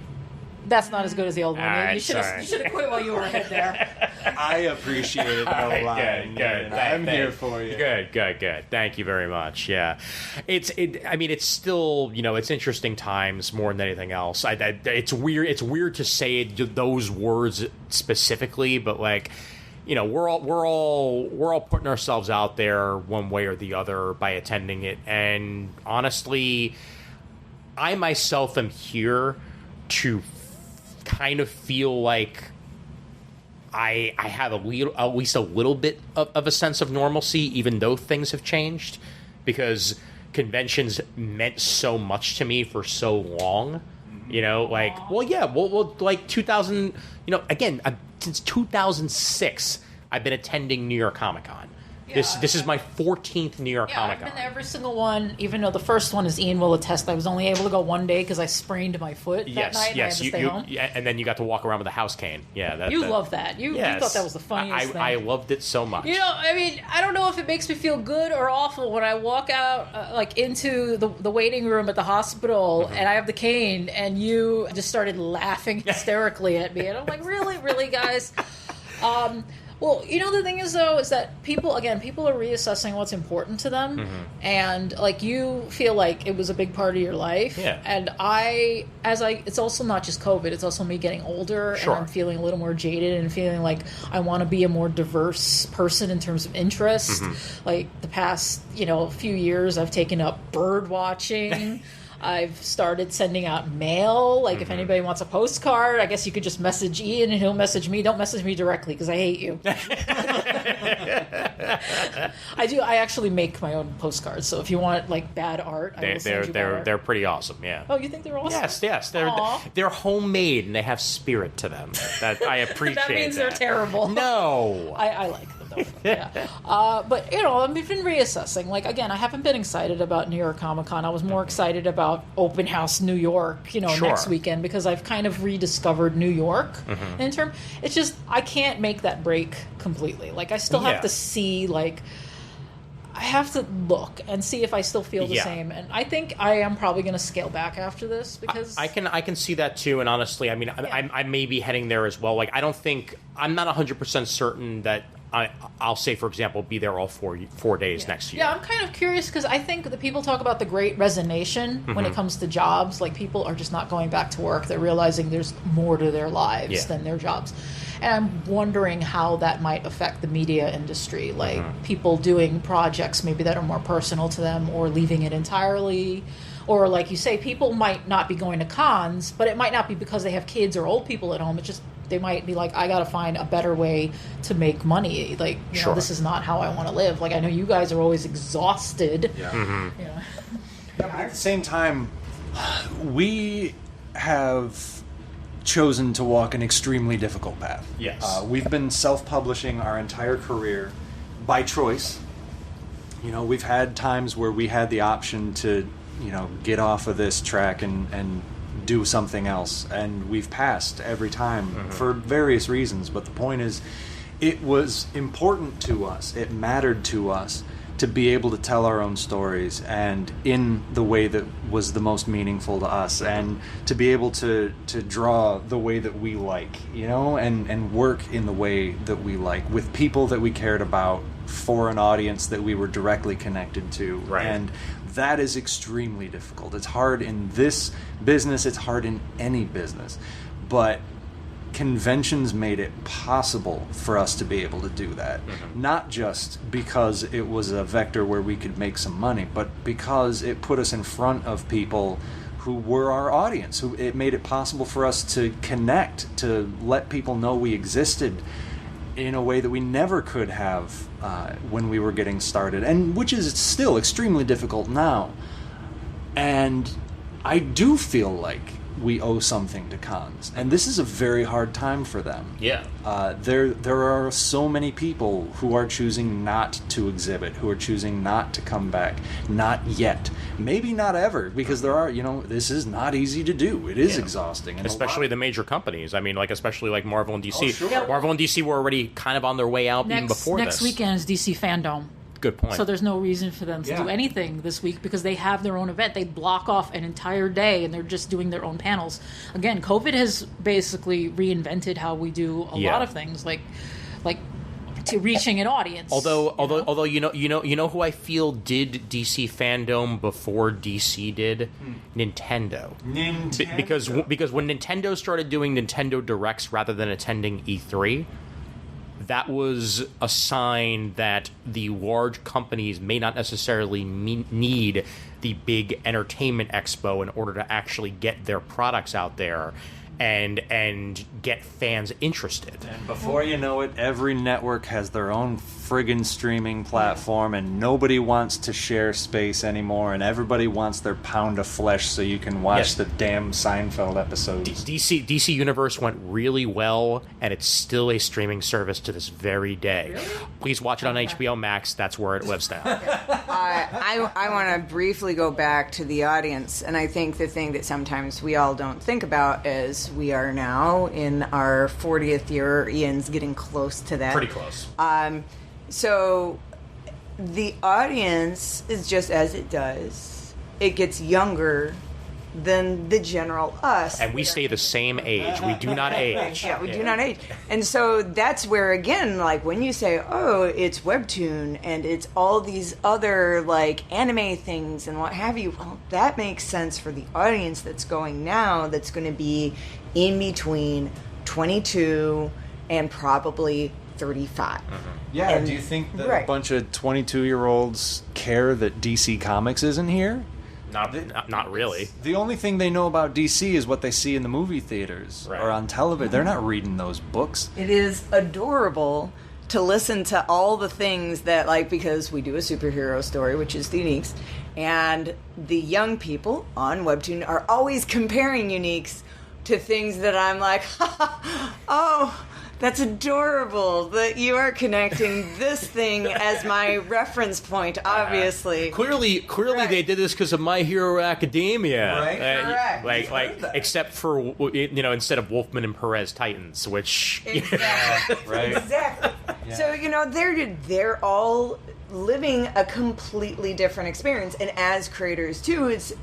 That's not as good as the old one. Alright, You should have quit while you were ahead there. I appreciate it. No lying. Good. I'm here for you. Good. Thank you very much. Yeah, it's still, it's interesting times more than anything else. It's weird. It's weird to say those words specifically, but like, we're all putting ourselves out there one way or the other by attending it. And honestly, I myself am here to kind of feel like I have at least a little bit of a sense of normalcy, even though things have changed, because conventions meant so much to me for so long. Like 2000. Again, since 2006, I've been attending New York Comic Con. Yeah, this is my 14th New York Comic Con. I've been to every single one, even though the first one, as Ian will attest, I was only able to go one day because I sprained my foot that night and I had to stay home. Yeah, and then you got to walk around with a house cane. Yeah, you love that. You thought that was the funniest thing. I loved it so much. I mean, I don't know if it makes me feel good or awful when I walk out into the waiting room at the hospital and I have the cane and you just started laughing hysterically at me. And I'm like, really, guys? Well, the thing is, though, is that people are reassessing what's important to them. And, like, you feel like it was a big part of your life. Yeah. And it's also not just COVID, it's also me getting older. Sure. And I'm feeling a little more jaded and feeling like I want to be a more diverse person in terms of interest. Like, the past, few years, I've taken up bird watching. I've started sending out mail. Like, if anybody wants a postcard, I guess you could just message Ian and he'll message me. Don't message me directly because I hate you. I actually make my own postcards. So if you want, like, bad art, I will send you bad art. They're pretty awesome, yeah. Oh, you think they're awesome? Yes. They're homemade and they have spirit to them. That I appreciate. That means they're terrible. No. I like them. Yeah. But, I've been reassessing. Like, again, I haven't been excited about New York Comic Con. I was more excited about Open House New York, Sure. next weekend, because I've kind of rediscovered New York in term. It's just, I can't make that break completely. Like, I still have to see, like, I have to look and see if I still feel the same. And I think I am probably going to scale back after this because I can see that too. And honestly, I mean, I may be heading there as well. Like, I'm not 100% certain that I'll say, for example, be there all 4 days next year. Yeah, I'm kind of curious because I think that people talk about the great resignation when it comes to jobs. Like, people are just not going back to work. They're realizing there's more to their lives than their jobs. And I'm wondering how that might affect the media industry. Like, people doing projects maybe that are more personal to them or leaving it entirely. Or, like you say, people might not be going to cons, but it might not be because they have kids or old people at home. It's just they might be like, I got to find a better way to make money. Like, this is not how I want to live. Like, I know you guys are always exhausted. Yeah. But at the same time, we have chosen to walk an extremely difficult path. Yes. We've been self-publishing our entire career, by choice. You know, we've had times where we had the option to, you know, get off of this track and do something else, and we've passed every time for various reasons. But the point is, it was important to us, it mattered to us to be able to tell our own stories, and in the way that was the most meaningful to us, and to be able to draw the way that we like, you know, and work in the way that we like, with people that we cared about, for an audience that we were directly connected to. Right. And that is extremely difficult. It's hard in this business, it's hard in any business. But conventions made it possible for us to be able to do that. Not just because it was a vector where we could make some money, but because it put us in front of people who were our audience, who it made it possible for us to connect, to let people know we existed in a way that we never could have when we were getting started, and which is still extremely difficult now. And I do feel like we owe something to cons, and this is a very hard time for them. Yeah. There are so many people who are choosing not to exhibit, who are choosing not to come back, not yet, maybe not ever, because there are, you know, this is not easy to do. It is exhausting, and especially the major companies. I mean, like, especially like Marvel and DC. Oh, sure. Marvel and DC were already kind of on their way out even before this. Next weekend is DC Fandom. Good point. So there's no reason for them to do anything this week because they have their own event. They block off an entire day and they're just doing their own panels. Again, COVID has basically reinvented how we do a lot of things, like to reaching an audience. Although you know who I feel did DC Fandom before DC did? Nintendo. Because when Nintendo started doing Nintendo Directs rather than attending E3, that was a sign that the large companies may not necessarily need the big entertainment expo in order to actually get their products out there and get fans interested. And before you know it, every network has their own friggin' streaming platform, and nobody wants to share space anymore, and everybody wants their pound of flesh so you can watch the damn Seinfeld episodes. DC Universe went really well, and it's still a streaming service to this very day. Really? Please watch it on HBO Max. That's where it lives now. I want to briefly go back to the audience, and I think the thing that sometimes we all don't think about is we are now in our 40th year. Ian's getting close to that. Pretty close. So the audience is just as it does. It gets younger than the general us. And we stay the same age. We do not age. Yeah, we do not age. And so that's where, again, like when you say, oh, it's Webtoon and it's all these other like anime things and what have you, well, that makes sense for the audience that's going now, that's going to be in between 22 and probably 35. Yeah, And- do you think that a bunch of 22-year-olds care that DC Comics isn't here? Not really. The only thing they know about DC is what they see in the movie theaters or on television. They're not reading those books. It is adorable to listen to all the things that, like, because we do a superhero story, which is the Uniques, and the young people on Webtoon are always comparing Uniques to things that I'm like, oh, that's adorable that you are connecting this thing as my reference point, obviously. Clearly, they did this because of My Hero Academia, Right, correct. Like, except for instead of Wolfman and Perez Titans, which Exactly. Right. Exactly. Yeah. So they're all living a completely different experience, and as creators too, it's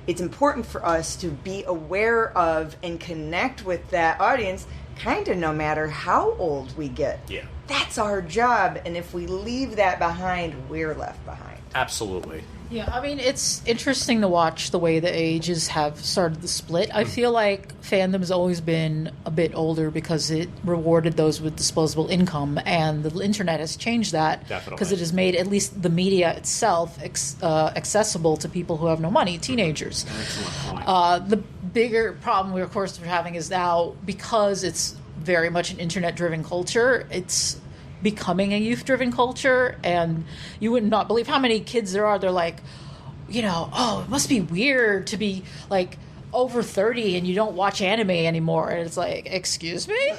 important for us to be aware of and connect with that audience, kind of no matter how old we get. Yeah. That's our job, and if we leave that behind, we're left behind. absolutely. Yeah, I mean, it's interesting to watch the way the ages have started to split. I feel like fandom's always been a bit older because it rewarded those with disposable income, and the internet has changed that because it has made at least the media itself accessible to people who have no money, teenagers. Excellent point. The bigger problem we're, of course, having is now, because it's very much an internet-driven culture, it's becoming a youth-driven culture, and you would not believe how many kids there are. They're like, oh, it must be weird to be like, over 30 and you don't watch anime anymore. And it's like, excuse me?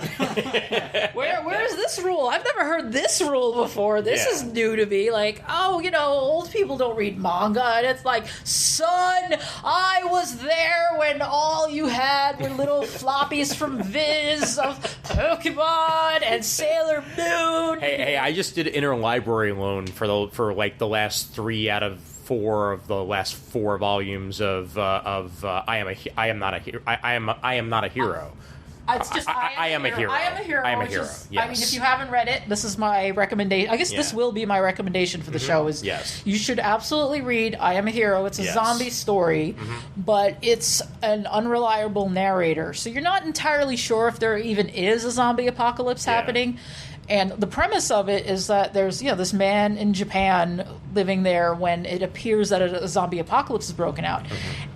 Where is this rule? I've never heard this rule before. This is new to me. Like, oh, old people don't read manga. And it's like, son, I was there when all you had were little floppies from Viz of Pokemon and Sailor Moon. Hey, I just did interlibrary loan for the last 3 out of 4 of the last 4 volumes of I am not a hero. It's just I am a hero. I am a hero. I am a hero. Yes. Yes. I mean, if you haven't read it, this is my recommendation. I guess this will be my recommendation for the show. Is you should absolutely read I Am a Hero. It's a zombie story, but it's an unreliable narrator, so you're not entirely sure if there even is a zombie apocalypse happening. And the premise of it is that there's, this man in Japan living there when it appears that a zombie apocalypse is broken out.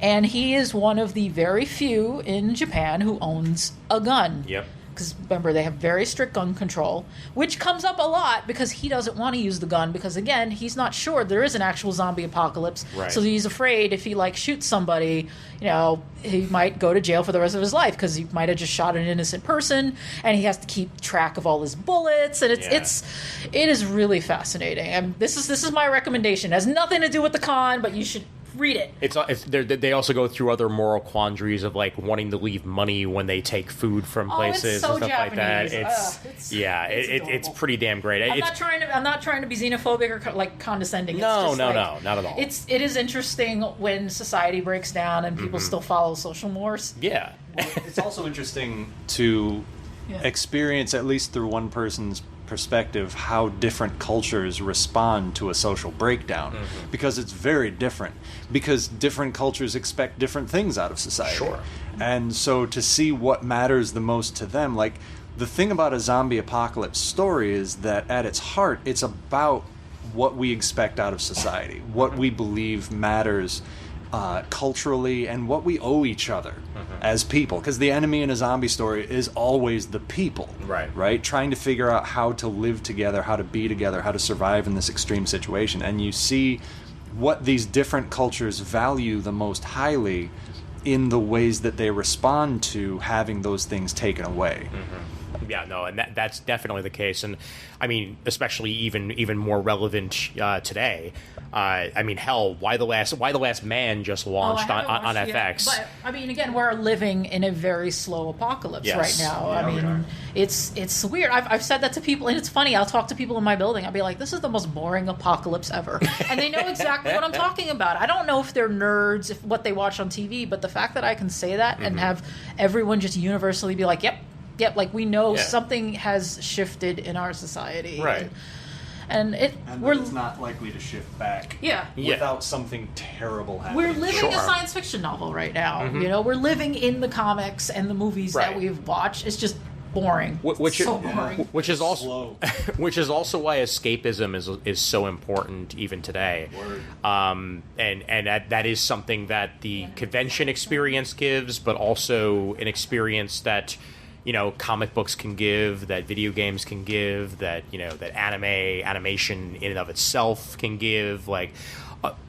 And he is one of the very few in Japan who owns a gun. Yep. Because remember, they have very strict gun control, which comes up a lot because he doesn't want to use the gun because, again, he's not sure there is an actual zombie apocalypse. Right. So he's afraid if he shoots somebody, he might go to jail for the rest of his life because he might have just shot an innocent person, and he has to keep track of all his bullets. And it is really fascinating. And this is my recommendation. It has nothing to do with the con, but you should read it. They also go through other moral quandaries of wanting to leave money when they take food from places it's so and stuff Japanese. like that. It's pretty damn great. I'm not trying to be xenophobic or condescending. No, not at all. It is interesting when society breaks down and people still follow social mores. Yeah. Well, it's also interesting to experience, at least through one person's perspective, how different cultures respond to a social breakdown, because it's very different, because different cultures expect different things out of society. Sure. And so to see what matters the most to them, the thing about a zombie apocalypse story is that at its heart, it's about what we expect out of society, what we believe matters culturally, and what we owe each other as people. Because the enemy in a zombie story is always the people. Right? Trying to figure out how to live together, how to be together, how to survive in this extreme situation. And you see what these different cultures value the most highly in the ways that they respond to having those things taken away. Yeah, no, and that's definitely the case, and I mean, especially even more relevant today. I mean, hell, Why the Last Man just launched on FX. But I mean, again, we're living in a very slow apocalypse right now. Yeah, I mean, it's weird. I've said that to people, and it's funny. I'll talk to people in my building. I'll be like, "This is the most boring apocalypse ever," and they know exactly what I'm talking about. I don't know if they're nerds, if what they watch on TV, but the fact that I can say that and have everyone just universally be like, "Yep." We know something has shifted in our society, right? And it's not likely to shift back. Without something terrible happening. We're living a science fiction novel right now. We're living in the comics and the movies that we've watched. It's just boring. Which is also why escapism is so important even today. And that is something that the convention experience gives, but also an experience that comic books can give, that video games can give, that that animation in and of itself can give,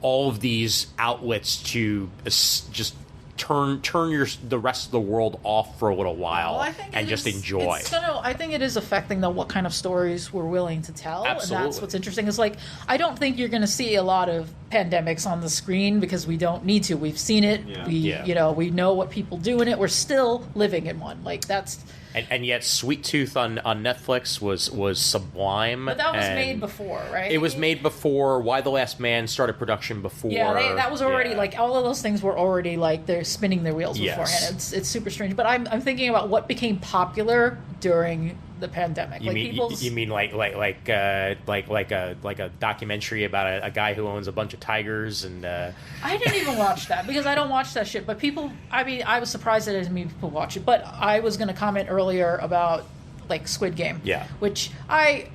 all of these outlets to just turn the rest of the world off for a little while and just enjoy. I think it is affecting what kind of stories we're willing to tell. Absolutely. And that's what's interesting. Is I don't think you're going to see a lot of pandemics on the screen because we don't need to. We've seen it. We know what people do in it. We're still living in one. That's. And yet, Sweet Tooth on Netflix was sublime. But that was made before, right? It was made before. Why the Last Man started production before. Yeah, that was already all of those things were already they're spinning their wheels beforehand. It's super strange. But I'm thinking about what became popular during the pandemic. You mean like a documentary about a guy who owns a bunch of tigers and. I didn't even watch that because I don't watch that shit. But people, I was surprised that as many people watch it. But I was going to comment earlier about Squid Game. Yeah. Which I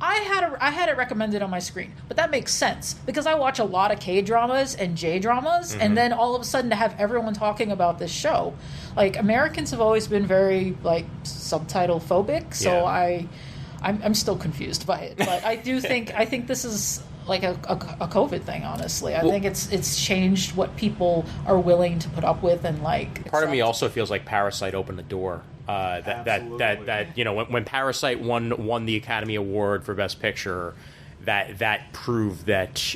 had it recommended on my screen, but that makes sense because I watch a lot of K-dramas and J-dramas, and then all of a sudden to have everyone talking about this show, Americans have always been very subtitle phobic, so I'm still confused by it. But I think this is like a COVID thing, honestly. I think it's changed what people are willing to put up with and like. Part of me also feels like Parasite opened the door. That you know, when Parasite won the Academy Award for Best Picture, that proved that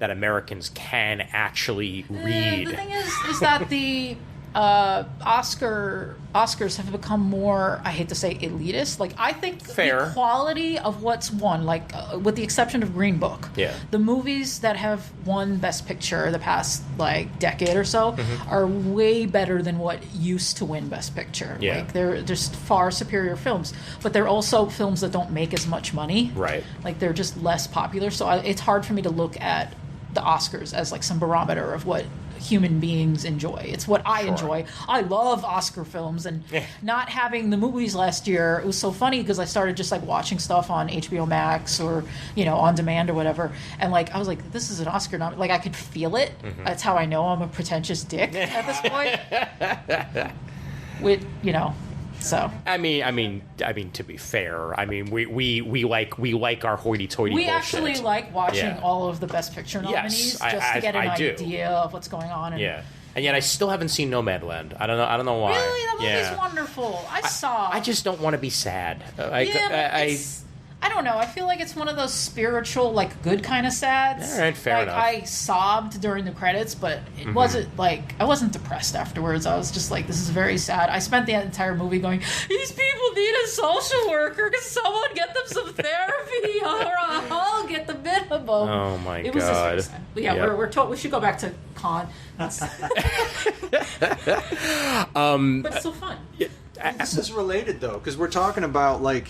Americans can actually read. The thing is that the Oscars have become more, I hate to say, elitist. Like, I think Fair. the quality of what's won, like with the exception of Green Book, the movies that have won Best Picture the past like decade or so are way better than what used to win Best Picture. Yeah. Like, they're just far superior films, but they're also films that don't make as much money. Right. Like, they're just less popular. So it's hard for me to look at the Oscars as like some barometer of what human beings enjoy. It's what I enjoy. I love Oscar films, and not having the movies last year, it was so funny because I started just like watching stuff on HBO Max or, you know, on demand or whatever, and like I was like, this is an Oscar nom, like I could feel it. That's how I know I'm a pretentious dick at this point. With, you know, so I mean, to be fair, I mean, we like our hoity-toity. We bullshit. actually like watching all of the Best Picture nominees just to get an idea of what's going on. And and yet I still haven't seen Nomadland. I don't know why. Really, that movie's wonderful. I just don't want to be sad. I don't know. I feel like it's one of those spiritual, like, good kind of sads. All right, fair enough. I sobbed during the credits, but it wasn't, like, I wasn't depressed afterwards. I was just like, this is very sad. I spent the entire movie going, these people need a social worker. Can someone get them some therapy? Or I'll get the minimum. Oh, my God. It was just very sad. But yeah, we're told we should go back to Con. But it's so fun. This is related, though, because we're talking about, like,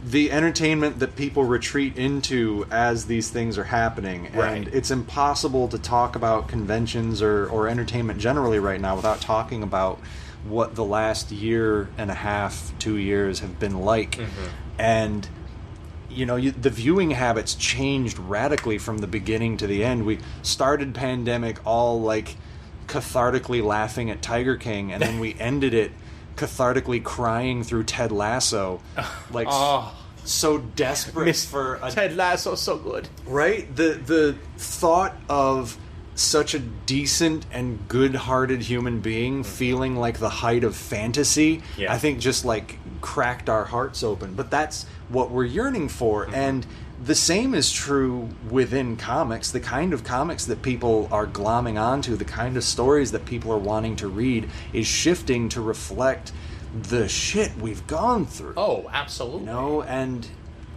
the entertainment that people retreat into as these things are happening. And it's impossible to talk about conventions or entertainment generally right now without talking about what the last year and a half, 2 years have been like. And, you know, the viewing habits changed radically from the beginning to the end. We started pandemic all, like, cathartically laughing at Tiger King, and then we ended it cathartically crying through Ted Lasso, like so desperate for a Ted Lasso, so good, right? The thought of such a decent and good-hearted human being feeling like the height of fantasy, I think just like cracked our hearts open. But that's what we're yearning for, and the same is true within comics. The kind of comics that people are glomming onto, the kind of stories that people are wanting to read, is shifting to reflect the shit we've gone through. Oh, absolutely. You know, and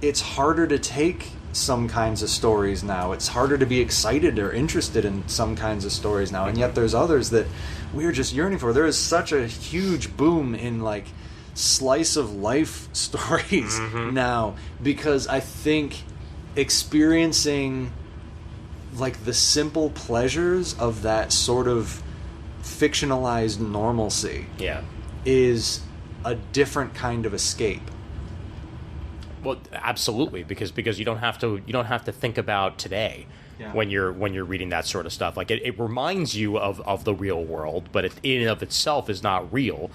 it's harder to take some kinds of stories now. It's harder to be excited or interested in some kinds of stories now, and yet there's others that we're just yearning for. There is such a huge boom in, like, slice of life stories now, because I think experiencing, like, the simple pleasures of that sort of fictionalized normalcy is a different kind of escape. Well, absolutely, because you don't have to think about today when you're reading that sort of stuff. Like, it reminds you of the real world, but it in and of itself is not real.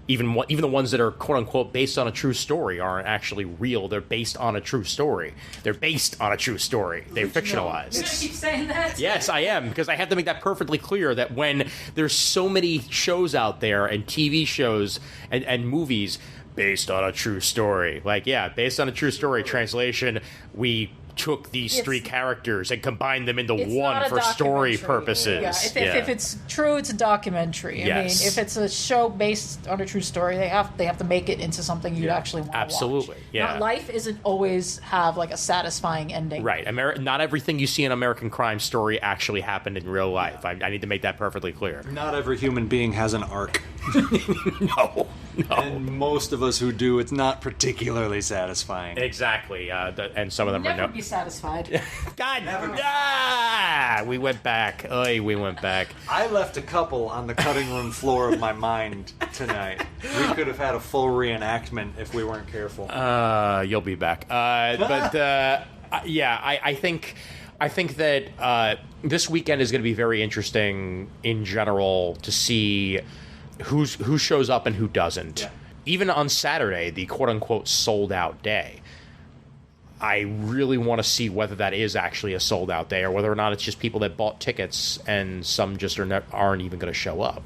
Even the ones that are quote unquote based on a true story aren't actually real. They're based on a true story. They're based on a true story. They're fictionalized. You're gonna keep saying that? Yes, I am, because I have to make that perfectly clear that when there's so many shows out there and TV shows and movies based on a true story, like, based on a true story, translation, we took these three characters and combined them into one for story purposes. If it's true, it's a documentary. I mean, if it's a show based on a true story, they have to make it into something you'd actually want to watch. Absolutely, Not, life isn't always have, like, a satisfying ending. Right. Not everything you see in American Crime Story actually happened in real life. I need to make that perfectly clear. Not every human being has an arc. No. And most of us who do, it's not particularly satisfying. Exactly. And some of them Never be satisfied. God, we went back. We went back. I left a couple on the cutting room floor of my mind tonight. We could have had a full reenactment if we weren't careful. You'll be back. I think that this weekend is going to be very interesting in general to see who shows up and who doesn't. Even on Saturday, the quote-unquote sold-out day, I really want to see whether that is actually a sold out day or whether or not it's just people that bought tickets and some just aren't even going to show up.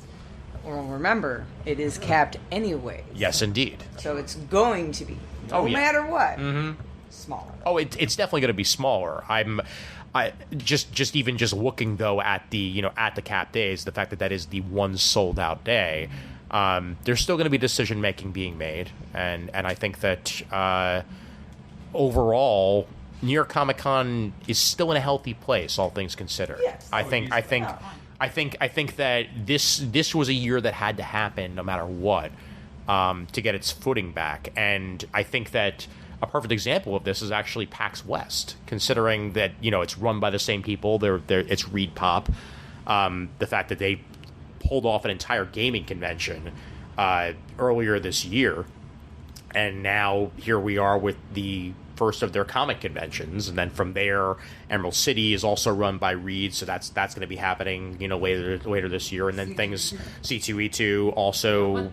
Well, remember, it is capped anyway. Yes, indeed. So it's going to be, no matter what, smaller. Oh, it's definitely going to be smaller. I just looking though at the at the cap days, the fact that is the one sold out day. There's still going to be decision making being made, and I think that overall, New York Comic Con is still in a healthy place, all things considered. Yes. I think that this was a year that had to happen no matter what to get its footing back, and I think that a perfect example of this is actually PAX West, considering that it's run by the same people. It's Reed Pop. The fact that they pulled off an entire gaming convention earlier this year, and now here we are with the first of their comic conventions, and then from there, Emerald City is also run by Reed, so that's going to be happening later this year, and then things C2E2 also. But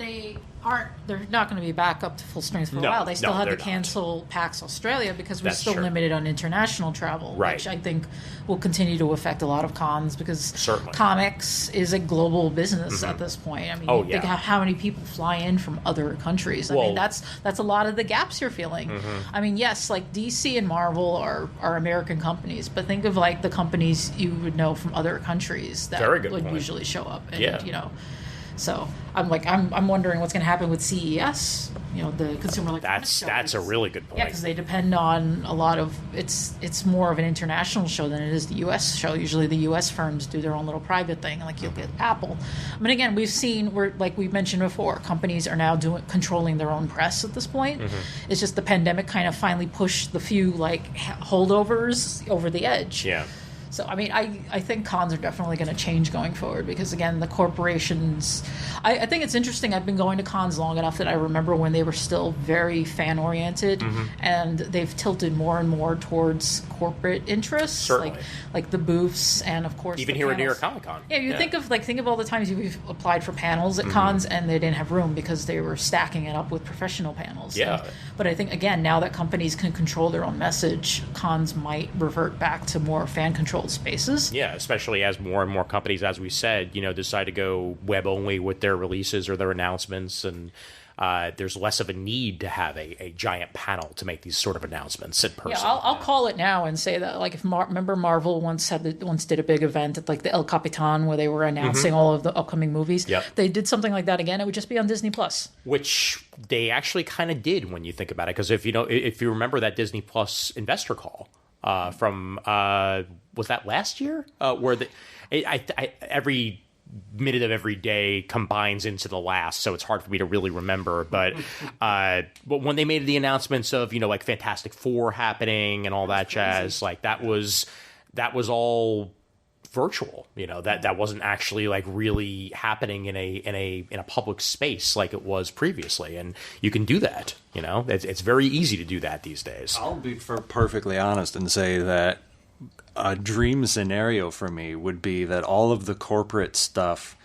they're not going to be back up to full strength for a while. They still have to cancel PAX Australia because we're still limited on international travel, which I think will continue to affect a lot of cons because comics is a global business at this point. I mean, think how many people fly in from other countries. I mean, that's a lot of the gaps you're feeling. I mean, yes, like DC and Marvel are American companies, but think of like the companies you would know from other countries that would usually show up. And, so I'm wondering what's going to happen with CES. The Consumer Electronics Show. That's a really good point. Yeah, because they depend on a lot of it's more of an international show than it is the U.S. show. Usually the U.S. firms do their own little private thing, like you'll get Apple. But again, we've seen like we've mentioned before, companies are now controlling their own press at this point. It's just the pandemic kind of finally pushed the few like holdovers over the edge. Yeah. So, I mean, I think cons are definitely going to change going forward because, again, the corporations... I think it's interesting. I've been going to cons long enough that I remember when they were still very fan-oriented, and they've tilted more and more towards corporate interests. Certainly. Like the booths and, of course, even here at New York Comic Con. Yeah, think of all the times you've applied for panels at cons and they didn't have room because they were stacking it up with professional panels. Yeah. But I think, again, now that companies can control their own message, cons might revert back to more fan-controlled spaces. Yeah, especially as more and more companies, as we said, decide to go web only with their releases or their announcements, and there's less of a need to have a giant panel to make these sort of announcements in person. Yeah, I'll call it now and say that, like, if remember Marvel once did a big event at like the El Capitan where they were announcing all of the upcoming movies. Yep. They did something like that again. It would just be on Disney Plus, which they actually kind of did when you think about it, because if you remember that Disney Plus investor call from was that last year where every minute of every day combines into the last, so it's hard for me to really remember, but when they made the announcements of like Fantastic Four happening and all that jazz, like that was all virtual. That wasn't actually like really happening in a public space like it was previously, and you can do that. It's very easy to do that these days. I'll be perfectly honest and say that a dream scenario for me would be that all of the corporate stuff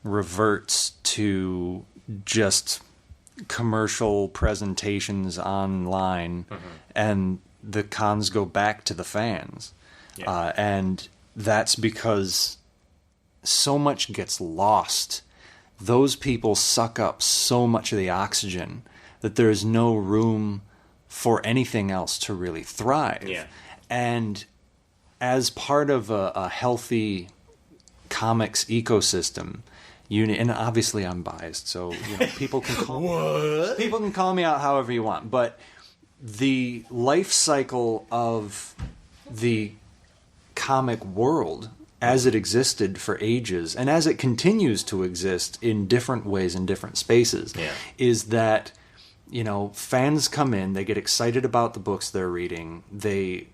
reverts to just commercial presentations online, and the cons go back to the fans. Yeah. And that's because so much gets lost. Those people suck up so much of the oxygen that there's no room for anything else to really thrive. Yeah. And as part of a healthy comics ecosystem, and obviously I'm biased, so people can call me out however you want, but the life cycle of the comic world as it existed for ages and as it continues to exist in different ways in different spaces is that fans come in, they get excited about the books they're reading, they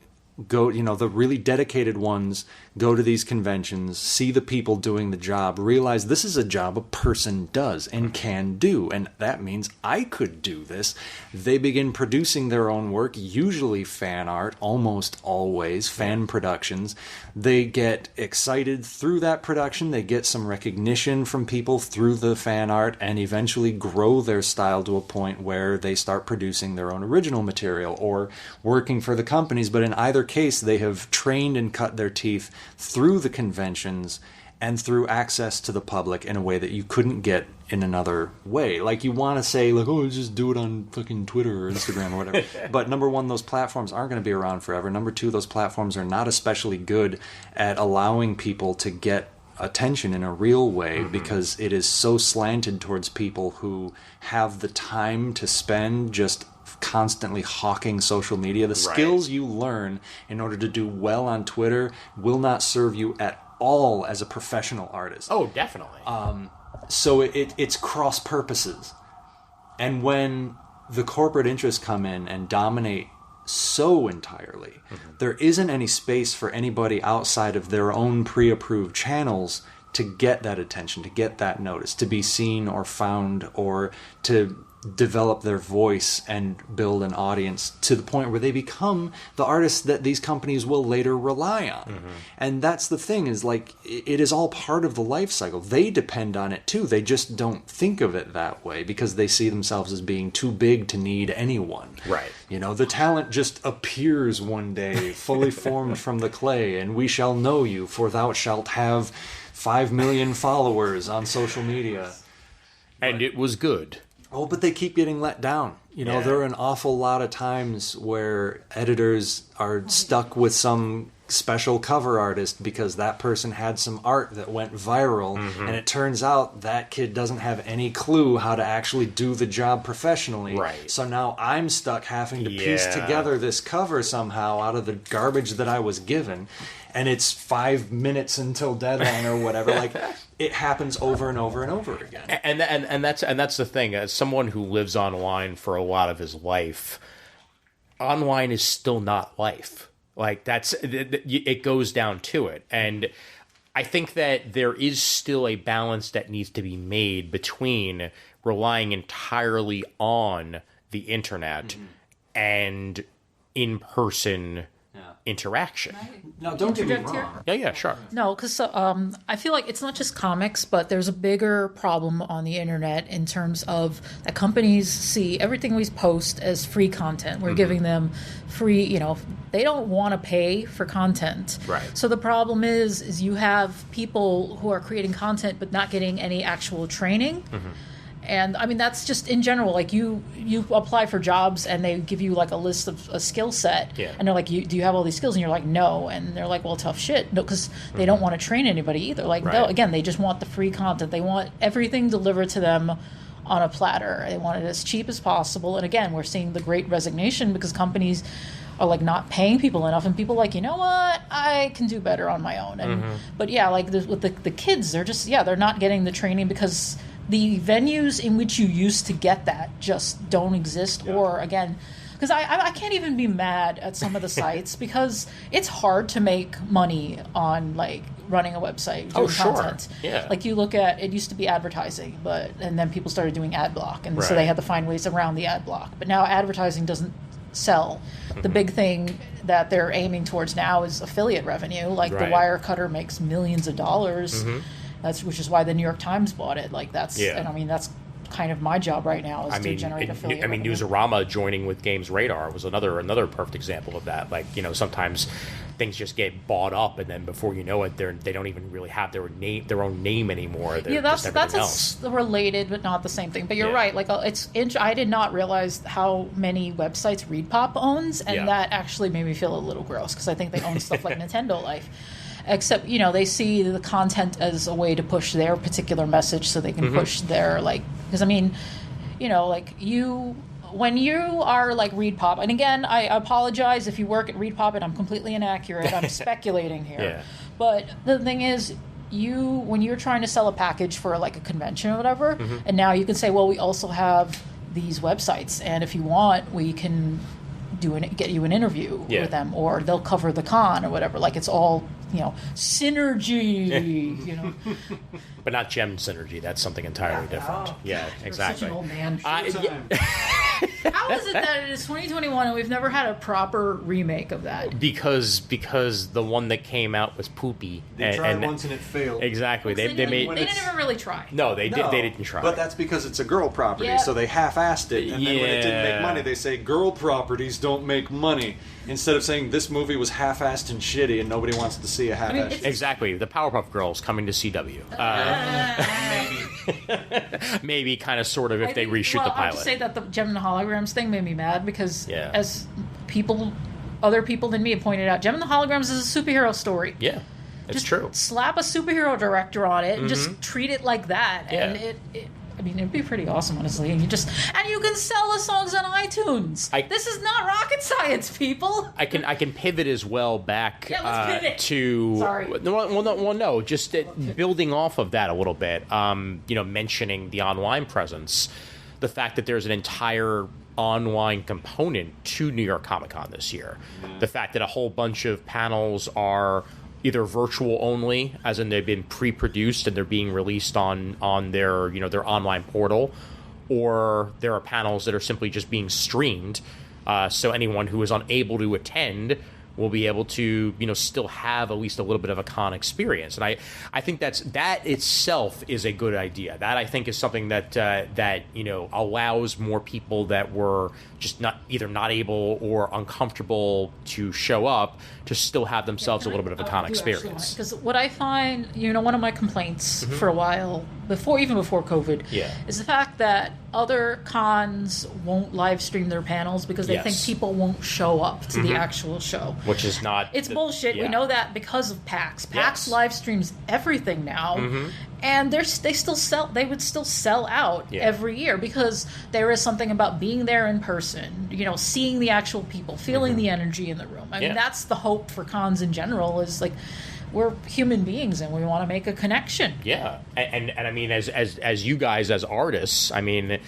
go, the really dedicated ones go to these conventions, see the people doing the job, realize this is a job a person does and can do, and that means I could do this. They begin producing their own work, usually fan art, almost always fan productions. They get excited through that production, they get some recognition from people through the fan art, and eventually grow their style to a point where they start producing their own original material or working for the companies. But in either case, they have trained and cut their teeth through the conventions and through access to the public in a way that you couldn't get in another way. Like, you want to say, like, oh, just do it on fucking Twitter or Instagram or whatever. But number one, those platforms aren't going to be around forever. Number two, those platforms are not especially good at allowing people to get attention in a real way, because it is so slanted towards people who have the time to spend just constantly hawking social media. The skills you learn in order to do well on Twitter will not serve you at all as a professional artist. Oh, definitely. So it's cross purposes. And when the corporate interests come in and dominate so entirely, there isn't any space for anybody outside of their own pre-approved channels to get that attention, to get that notice, to be seen or found, or to develop their voice and build an audience to the point where they become the artists that these companies will later rely on. And that's the thing, is like, it is all part of the life cycle. They depend on it too. They just don't think of it that way because they see themselves as being too big to need anyone. Right. The talent just appears one day, fully formed from the clay, and we shall know you, for thou shalt have 5 million followers on social media. And it was good. Oh, but they keep getting let down. There are an awful lot of times where editors are stuck with some special cover artist because that person had some art that went viral, and it turns out that kid doesn't have any clue how to actually do the job professionally. Right. So now I'm stuck having to piece together this cover somehow out of the garbage that I was given, and it's 5 minutes until deadline or whatever. Like, it happens over and over and over again. And that's the thing. As someone who lives online for a lot of his life, online is still not life. Like, it goes down to it. And I think that there is still a balance that needs to be made between relying entirely on the internet and in-person interaction. Now, don't get me wrong. Yeah, sure. No, because I feel like it's not just comics, but there's a bigger problem on the internet in terms of that companies see everything we post as free content. We're giving them free, they don't want to pay for content. Right. So the problem is you have people who are creating content but not getting any actual training. And I mean, that's just in general, like you apply for jobs and they give you like a list of a skill set, and they're like, do you have all these skills? And you're like, no. And they're like, well, tough shit. No, because they don't want to train anybody either. Like, no, again, they just want the free content. They want everything delivered to them on a platter. They want it as cheap as possible. And again, we're seeing the great resignation because companies are like not paying people enough, and people are like, you know what, I can do better on my own. And but yeah, like with the kids, they're just they're not getting the training because the venues in which you used to get that just don't exist. Or again, because I can't even be mad at some of the sites because it's hard to make money on like running a website, doing content. Yeah. Like you look at, it used to be advertising, and then people started doing ad block, and so they had to find ways around the ad block. But now advertising doesn't sell. The big thing that they're aiming towards now is affiliate revenue. Like the Wirecutter makes millions of dollars. Which is why the New York Times bought it. Like and I mean that's kind of my job right now is to generate affiliate revenue. Newsarama joining with Games Radar was another perfect example of that. Like, sometimes things just get bought up, and then before you know it, they don't even really have their own name anymore. They're that's related, but not the same thing. But you're right. Like I did not realize how many websites ReadPop owns, and that actually made me feel a little gross because I think they own stuff like Nintendo Life. Except, they see the content as a way to push their particular message so they can push their, because I mean, when you are like ReadPop, and again, I apologize if you work at ReadPop and I'm completely inaccurate, I'm speculating here. But the thing is, when you're trying to sell a package for like a convention or whatever, and now you can say, well, we also have these websites, and if you want, we can get you an interview with them, or they'll cover the con or whatever. Like, it's all, synergy, But not gem synergy. That's something entirely different. Yeah, exactly. Such an old man. How How is it that it is 2021 and we've never had a proper remake of that? Because the one that came out was poopy. They tried once and it failed. Exactly. They didn't even really try. No, they didn't try. But that's because it's a girl property, so they half-assed it. And then when it didn't make money, they say girl properties don't make money. Instead of saying this movie was half-assed and shitty and nobody wants to see a half-assed. Exactly. The Powerpuff Girls coming to CW. Maybe kind of sort of if they reshoot the pilot. I have to say that the Gem and the Holograms thing made me mad because as other people than me have pointed out, Gem and the Holograms is a superhero story. Yeah, it's true. Slap a superhero director on it and just treat it like that. And it'd be pretty awesome, honestly. And you can sell the songs on iTunes. This is not rocket science, people. I can pivot as well back let's pivot. to. Sorry. No. Just building off of that a little bit. Mentioning the online presence, the fact that there's an entire online component to New York Comic Con this year, the fact that a whole bunch of panels are either virtual only, as in they've been pre-produced and they're being released on their their online portal, or there are panels that are simply just being streamed, so anyone who is unable to attend will be able to still have at least a little bit of a con experience. And I think that itself is a good idea. That I think is something that allows more people that were just not able or uncomfortable to show up to still have themselves a little bit of a con experience. Because what I find, one of my complaints for a while, before COVID, is the fact that other cons won't live stream their panels because they think people won't show up to the actual show. Which is not... It's bullshit. We know that because of PAX. PAX live streams everything now, and they would still sell out every year because there is something about being there in person, seeing the actual people, feeling the energy in the room. I mean, that's the hope for cons in general, is like, we're human beings and we want to make a connection. Yeah. And I mean, as you guys as artists, I mean,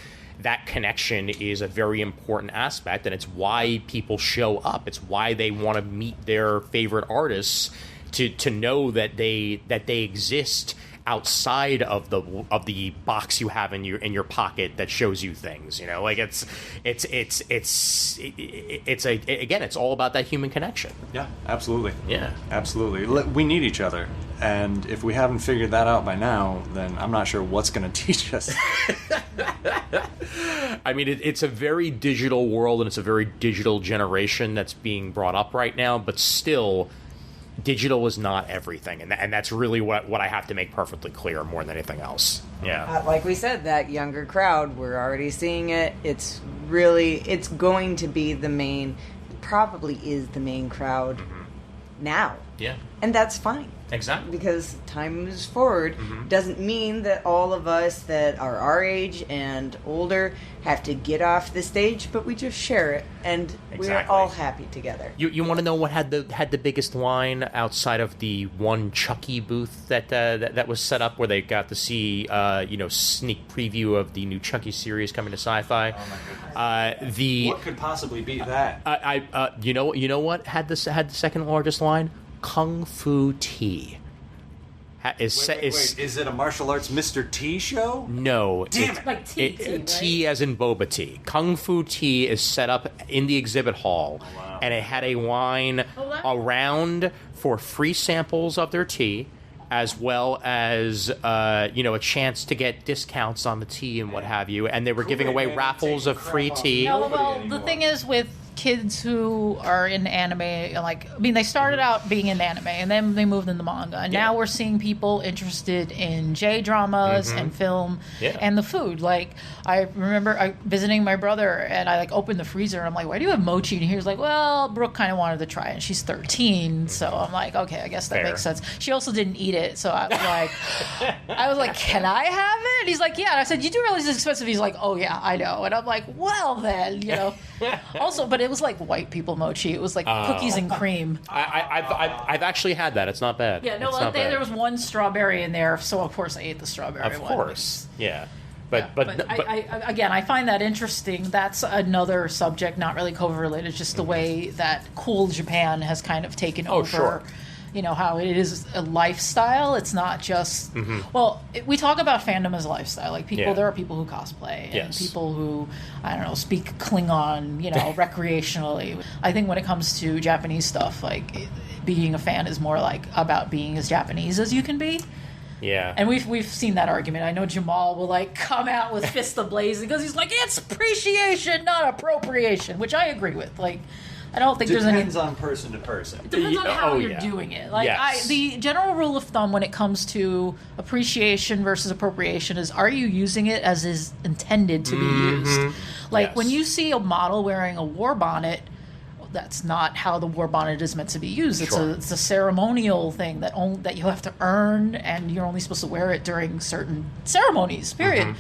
that connection is a very important aspect, and it's why people show up. It's why they want to meet their favorite artists, to know that they exist outside of the box you have in your pocket that shows you things. Like it's all about that human connection. Yeah, absolutely. Yeah, absolutely. We need each other, and if we haven't figured that out by now, then I'm not sure what's going to teach us. I mean, it's a very digital world, and it's a very digital generation that's being brought up right now, but still, digital is not everything, and that's really what I have to make perfectly clear more than anything else. Yeah. Like we said, that younger crowd, we're already seeing it. It's going to be probably is the main crowd now. Yeah. And that's fine. Exactly. Because time moves forward. Doesn't mean that all of us that are our age and older have to get off the stage, but we just share it, and we're all happy together. You want to know what had the biggest line outside of the one Chucky booth that was set up, where they got to see sneak preview of the new Chucky series coming to Sci-Fi? Oh my goodness. What could possibly beat that? You know what had the second largest line? Kung Fu Tea. Wait, is it a martial arts Mr. T show? No. Damn it. Like tea, right? Tea as in boba tea. Kung Fu Tea is set up in the exhibit hall, and it had a line around for free samples of their tea, as well as a chance to get discounts on the tea and what have you. And they were giving away raffles of free tea. No, well, the thing is with kids who are in anime, they started out being in anime and then they moved into manga, and now we're seeing people interested in J-dramas and film and the food. Like, I remember visiting my brother, and I opened the freezer and I'm like, why do you have mochi? And he was like, well, Brooke kind of wanted to try it, and she's 13, so I'm like, okay, I guess that makes sense. She also didn't eat it, so I was like, can I have it? And he's like, yeah. And I said, you do realize it's expensive? He's like, oh yeah, I know. And I'm like, well then, also, but it was like white people mochi. It was like cookies and cream. I've actually had that. It's not bad. Yeah, no, there was one strawberry in there, so of course I ate the strawberry one. Of course, yeah. I find that interesting. That's another subject, not really COVID related, just the way that cool Japan has kind of taken over. Sure. You know, how it is a lifestyle. It's not just, we talk about fandom as a lifestyle. Like there are people who cosplay and people who, I don't know, speak Klingon, you know, recreationally. I think when it comes to Japanese stuff, like being a fan is more like about being as Japanese as you can be. Yeah. And we've seen that argument. I know Jamal will like come out with fist ablazing because he's like, it's appreciation, not appropriation, which I agree with. Like, I don't think depends on person to person. It depends on how you're doing it. Like the general rule of thumb when it comes to appreciation versus appropriation is: are you using it as is intended to be used? Like when you see a model wearing a war bonnet, that's not how the war bonnet is meant to be used. It's a ceremonial thing that you have to earn, and you're only supposed to wear it during certain ceremonies. Period.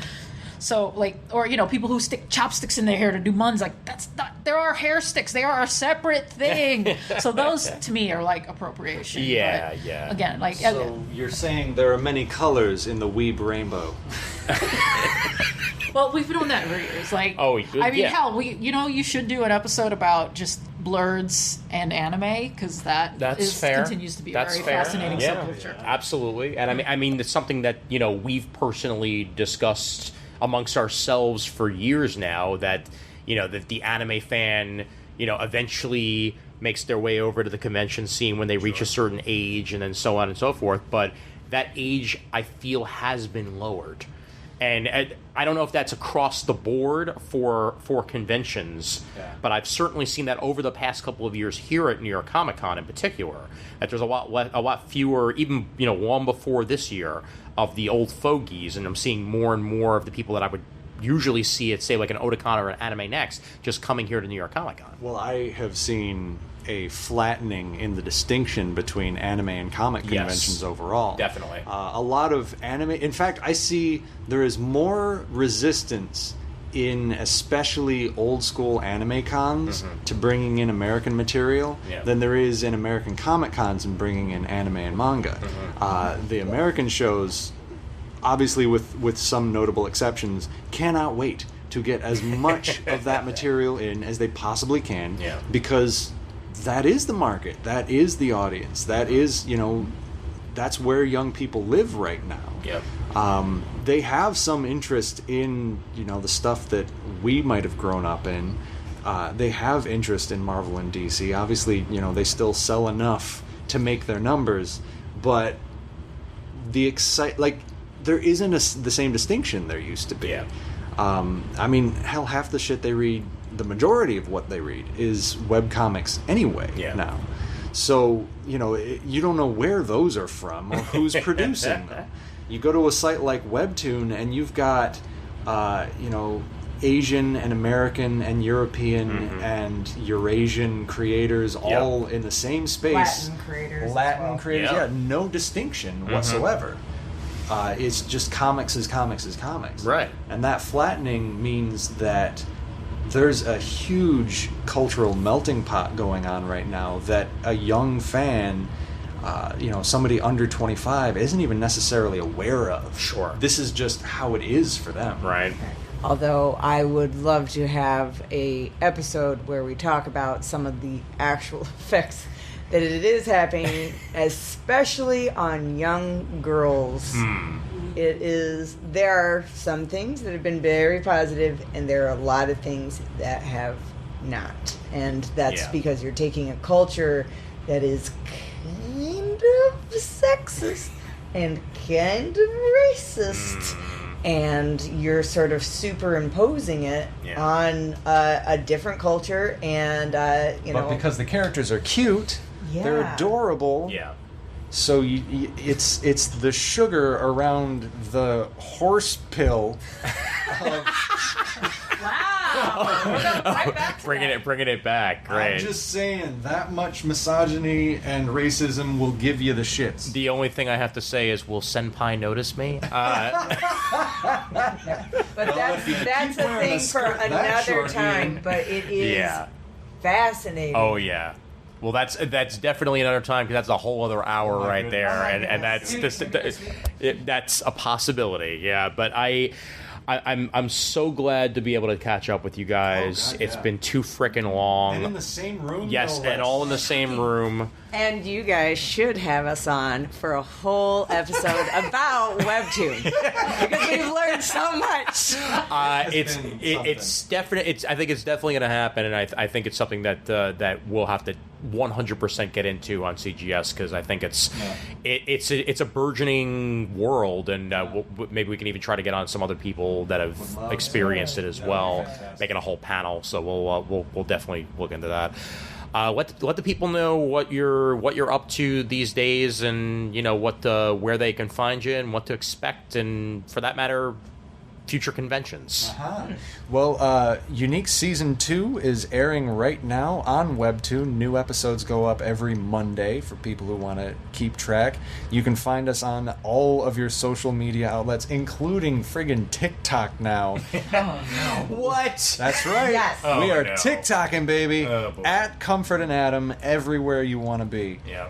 So, like, or, you know, people who stick chopsticks in their hair to do muns, like, that's not, there are hair sticks. They are a separate thing. So those, to me, are, like, appropriation. Yeah, but, yeah. Again, like... So you're saying there are many colors in the weeb rainbow. Well, we've been doing that for years. Like, I mean, hell, you should do an episode about just blurs and anime, because that's fair. Continues to be a very fascinating subculture. Absolutely. And I mean, it's something that, you know, we've personally discussed amongst ourselves for years now, that, you know, that the anime fan, you know, eventually makes their way over to the convention scene when they reach a certain age, and then so on and so forth. But that age, I feel, has been lowered. And I don't know if that's across the board for conventions, but I've certainly seen that over the past couple of years here at New York Comic Con in particular, that there's a lot fewer, even, you know, long before this year, of the old fogies, and I'm seeing more and more of the people that I would usually see at, say, like an Otakon or an Anime Next, just coming here to New York Comic Con. Well, I have seen a flattening in the distinction between anime and comic conventions overall. Definitely. A lot of anime... In fact, I see there is more resistance in especially old-school anime cons to bringing in American material than there is in American comic cons in bringing in anime and manga. The American shows, obviously with some notable exceptions, cannot wait to get as much of that material in as they possibly can, because that is the market, that is the audience, that is, you know, that's where young people live right now. They have some interest in, you know, the stuff that we might have grown up in. They have interest in Marvel and DC. Obviously, you know, they still sell enough to make their numbers, but there isn't the same distinction there used to be. I mean, hell, half the shit they read, the majority of what they read, is webcomics anyway now. So, you know, you don't know where those are from or who's producing them. You go to a site like Webtoon and you've got, you know, Asian and American and European and Eurasian creators all in the same space. Latin creators, no distinction whatsoever. It's just comics is comics is comics. Right. And that flattening means that there's a huge cultural melting pot going on right now that a young fan, you know, somebody under 25 isn't even necessarily aware of. Sure. This is just how it is for them. Right. Although I would love to have a episode where we talk about some of the actual effects that it is happening, especially on young girls. There are some things that have been very positive, and there are a lot of things that have not. And that's because you're taking a culture that is kind of sexist and kind of racist, and you're sort of superimposing it on a different culture, and you know, but because the characters are cute, they're adorable. So it's the sugar around the horse pill. Wow, we're going right back to bringing it back. Great. I'm just saying, that much misogyny and racism will give you the shits. The only thing I have to say is, will Senpai notice me? But that's a thing for another time. But it is fascinating. Oh yeah. Well, that's definitely another time, because that's a whole other hour right there, and that's a possibility. Yeah, but I'm so glad to be able to catch up with you guys. God, It's yeah. been too freaking long. And in the same room? Yes, no and less. all in the same room. And you guys should have us on for a whole episode about Webtoon because we've learned so much. It's definite. I think it's definitely going to happen, and I think it's something that we'll have to 100% get into on CGS because I think it's a burgeoning world, and maybe we can even try to get on some other people that have experienced it as well, making a whole panel. So we'll definitely look into that. Let the people know what you're up to these days, and where they can find you and what to expect, and for that matter, future conventions. Well, Unique Season 2 is airing right now on Webtoon. New episodes go up every Monday for people who want to keep track. You can find us on all of your social media outlets, including friggin' TikTok now. What? That's right. Yes. We are no. TikToking, baby. Oh, boy. At Comfort and Adam, everywhere you want to be. Yeah.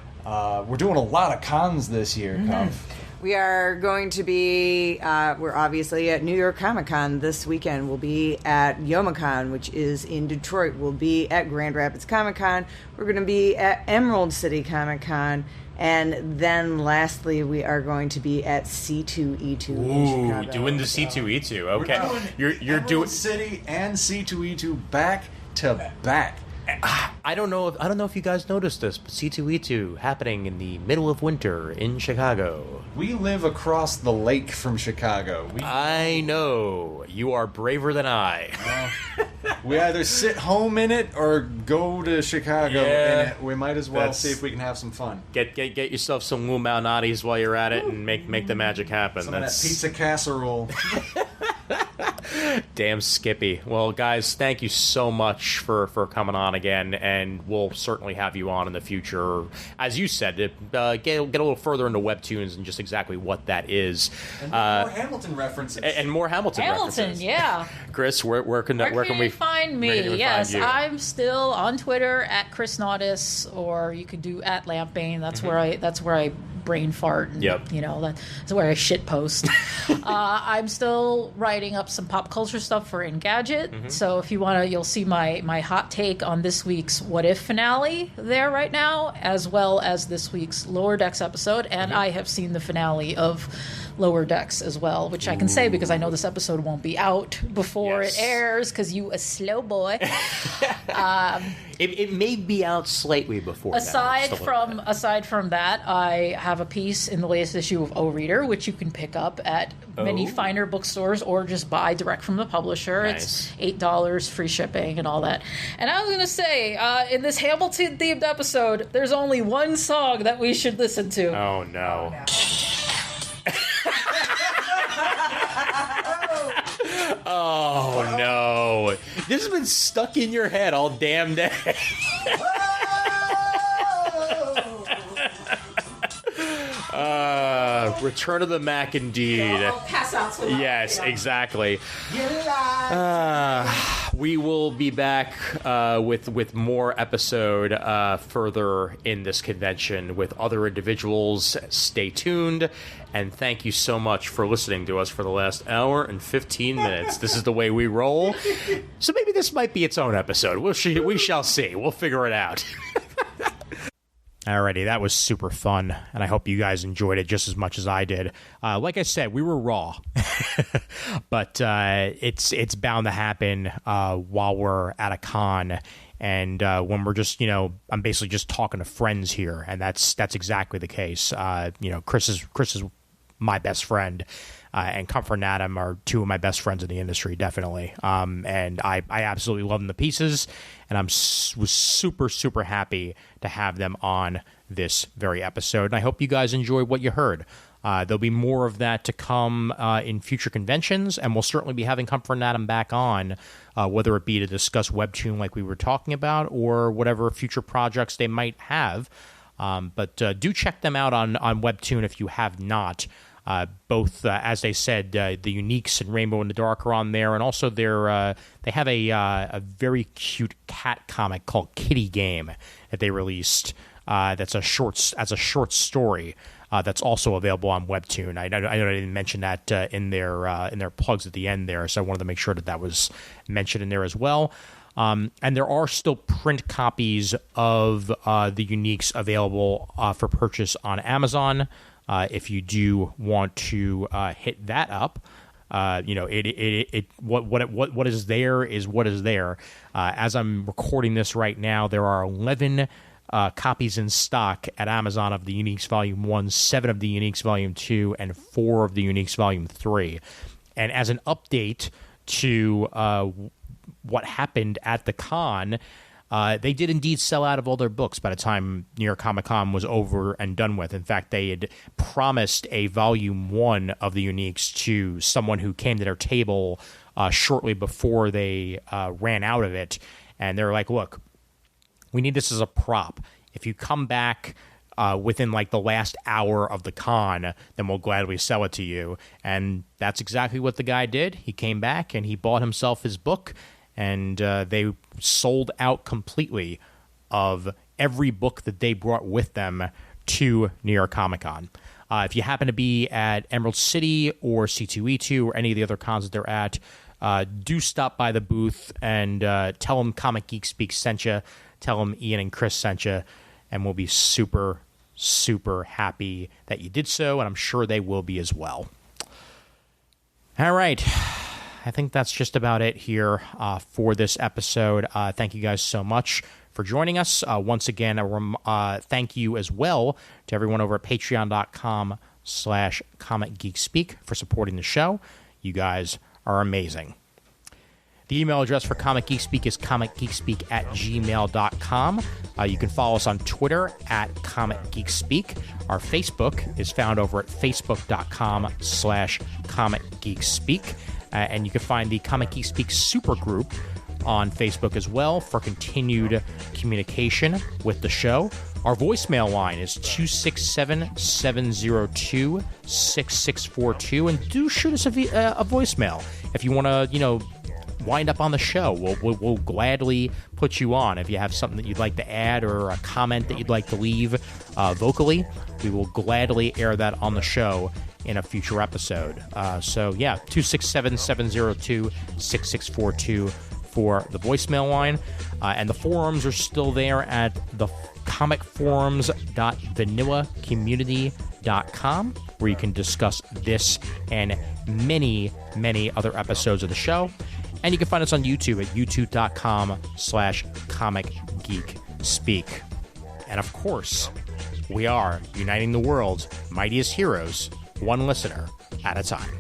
We're doing a lot of cons this year, Comf. We are going to be, we're obviously at New York Comic Con this weekend. We'll be at YomaCon, which is in Detroit. We'll be at Grand Rapids Comic Con. We're going to be at Emerald City Comic Con. And then lastly, we are going to be at C2E2 in Chicago. Doing the C2E2. Okay. You're Emerald doing. City and C2E2 back to back. I don't know if you guys noticed this, but C2E2 happening in the middle of winter in Chicago. We live across the lake from Chicago. I know. You are braver than I. We either sit home in it or go to Chicago Yeah. in it. We might as well That's- see if we can have some fun. Get yourself some Wu Malnati's while you're at it and make the magic happen. Some of that pizza casserole. Damn Skippy. Well, guys, thank you so much for coming on again, and we'll certainly have you on in the future. As you said, get a little further into Webtoons and just exactly what that is. And more Hamilton references. And more Hamilton references. Yeah. Chris, where can Where we you find me? where can we Yes, find you? I'm still on Twitter at Kris Naudus, or you could do at Lampbane. That's where I brain fart. And, Yep. That's where I shit post. I'm still writing up some pop culture stuff for Engadget. So if you want to, you'll see my hot take on this week's What If finale there right now, as well as this week's Lower Decks episode. And I have seen the finale of Lower Decks as well, which I can say because I know this episode won't be out before Yes. it airs because you a slow boy. It may be out slightly before that. Aside Just a little bit. from that, I have a piece in the latest issue of O Reader, which you can pick up at many finer bookstores or just buy direct from the publisher. Nice. It's $8, free shipping, and all that. And I was going to say, in this Hamilton-themed episode, there's only one song that we should listen to. Oh no. Oh no. This has been stuck in your head all damn day. Return of the Mac indeed. Pass outs. Yes, exactly. We will be back with more episode further in this convention with other individuals. Stay tuned, and thank you so much for listening to us for the last hour and 15 minutes. This is the way we roll. So maybe this might be its own episode. We shall see. We'll figure it out. Alrighty, that was super fun, and I hope you guys enjoyed it just as much as I did. Like I said, we were raw, but it's bound to happen while we're at a con, and when we're just, I'm basically just talking to friends here, and that's exactly the case. Chris is my best friend, and Comfort and Adam are two of my best friends in the industry, definitely. And I absolutely love them to pieces, and was super, super happy to have them on this very episode. And I hope you guys enjoyed what you heard. There'll be more of that to come in future conventions, and we'll certainly be having Comfort and Adam back on, whether it be to discuss Webtoon like we were talking about, or whatever future projects they might have. But do check them out on Webtoon if you have not. Both, as they said, the Uniques and Rainbow in the Dark are on there, and also they have a very cute cat comic called Kitty Game that they released. That's a short story. That's also available on Webtoon. I didn't mention that in their plugs at the end there, so I wanted to make sure that was mentioned in there as well. And there are still print copies of the Uniques available for purchase on Amazon. If you do want to hit that up, what is there is what is there. As I'm recording this right now, there are 11 copies in stock at Amazon of the Uniques Volume 1, 7 of the Uniques Volume 2, and 4 of the Uniques Volume 3. And as an update to what happened at the con, they did indeed sell out of all their books by the time New York Comic Con was over and done with. In fact, they had promised a Volume 1 of the Uniques to someone who came to their table shortly before they ran out of it. And they're like, look, we need this as a prop. If you come back within like the last hour of the con, then we'll gladly sell it to you. And that's exactly what the guy did. He came back and he bought himself his book, and they sold out completely of every book that they brought with them to New York Comic Con. If you happen to be at Emerald City or C2E2 or any of the other cons that they're at, do stop by the booth and tell them Comic Geek Speak sent you. Tell them Ian and Kris sent you, and we'll be super, super happy that you did so, and I'm sure they will be as well. All right. I think that's just about it here for this episode. Thank you guys so much for joining us. Once again, thank you as well to everyone over at patreon.com/Comic Geek Speak for supporting the show. You guys are amazing. The email address for Comic Geek Speak is comicgeekspeak@gmail.com. You can follow us on Twitter at Comic Geek Speak. Our Facebook is found over at facebook.com/Comic Geek Speak. And you can find the Comic Geek Speak supergroup on Facebook as well for continued communication with the show. Our voicemail line is 267-702-6642, and do shoot us a voicemail if you want to, wind up on the show. We'll gladly put you on. If you have something that you'd like to add or a comment that you'd like to leave vocally, we will gladly air that on the show in a future episode. 267-702-6642 for the voicemail line. And the forums are still there at the comicforums.vanillacommunity.com, where you can discuss this and many, many other episodes of the show. And you can find us on YouTube at youtube.com/Comic Geek Speak. And of course, we are uniting the world's mightiest heroes, one listener at a time.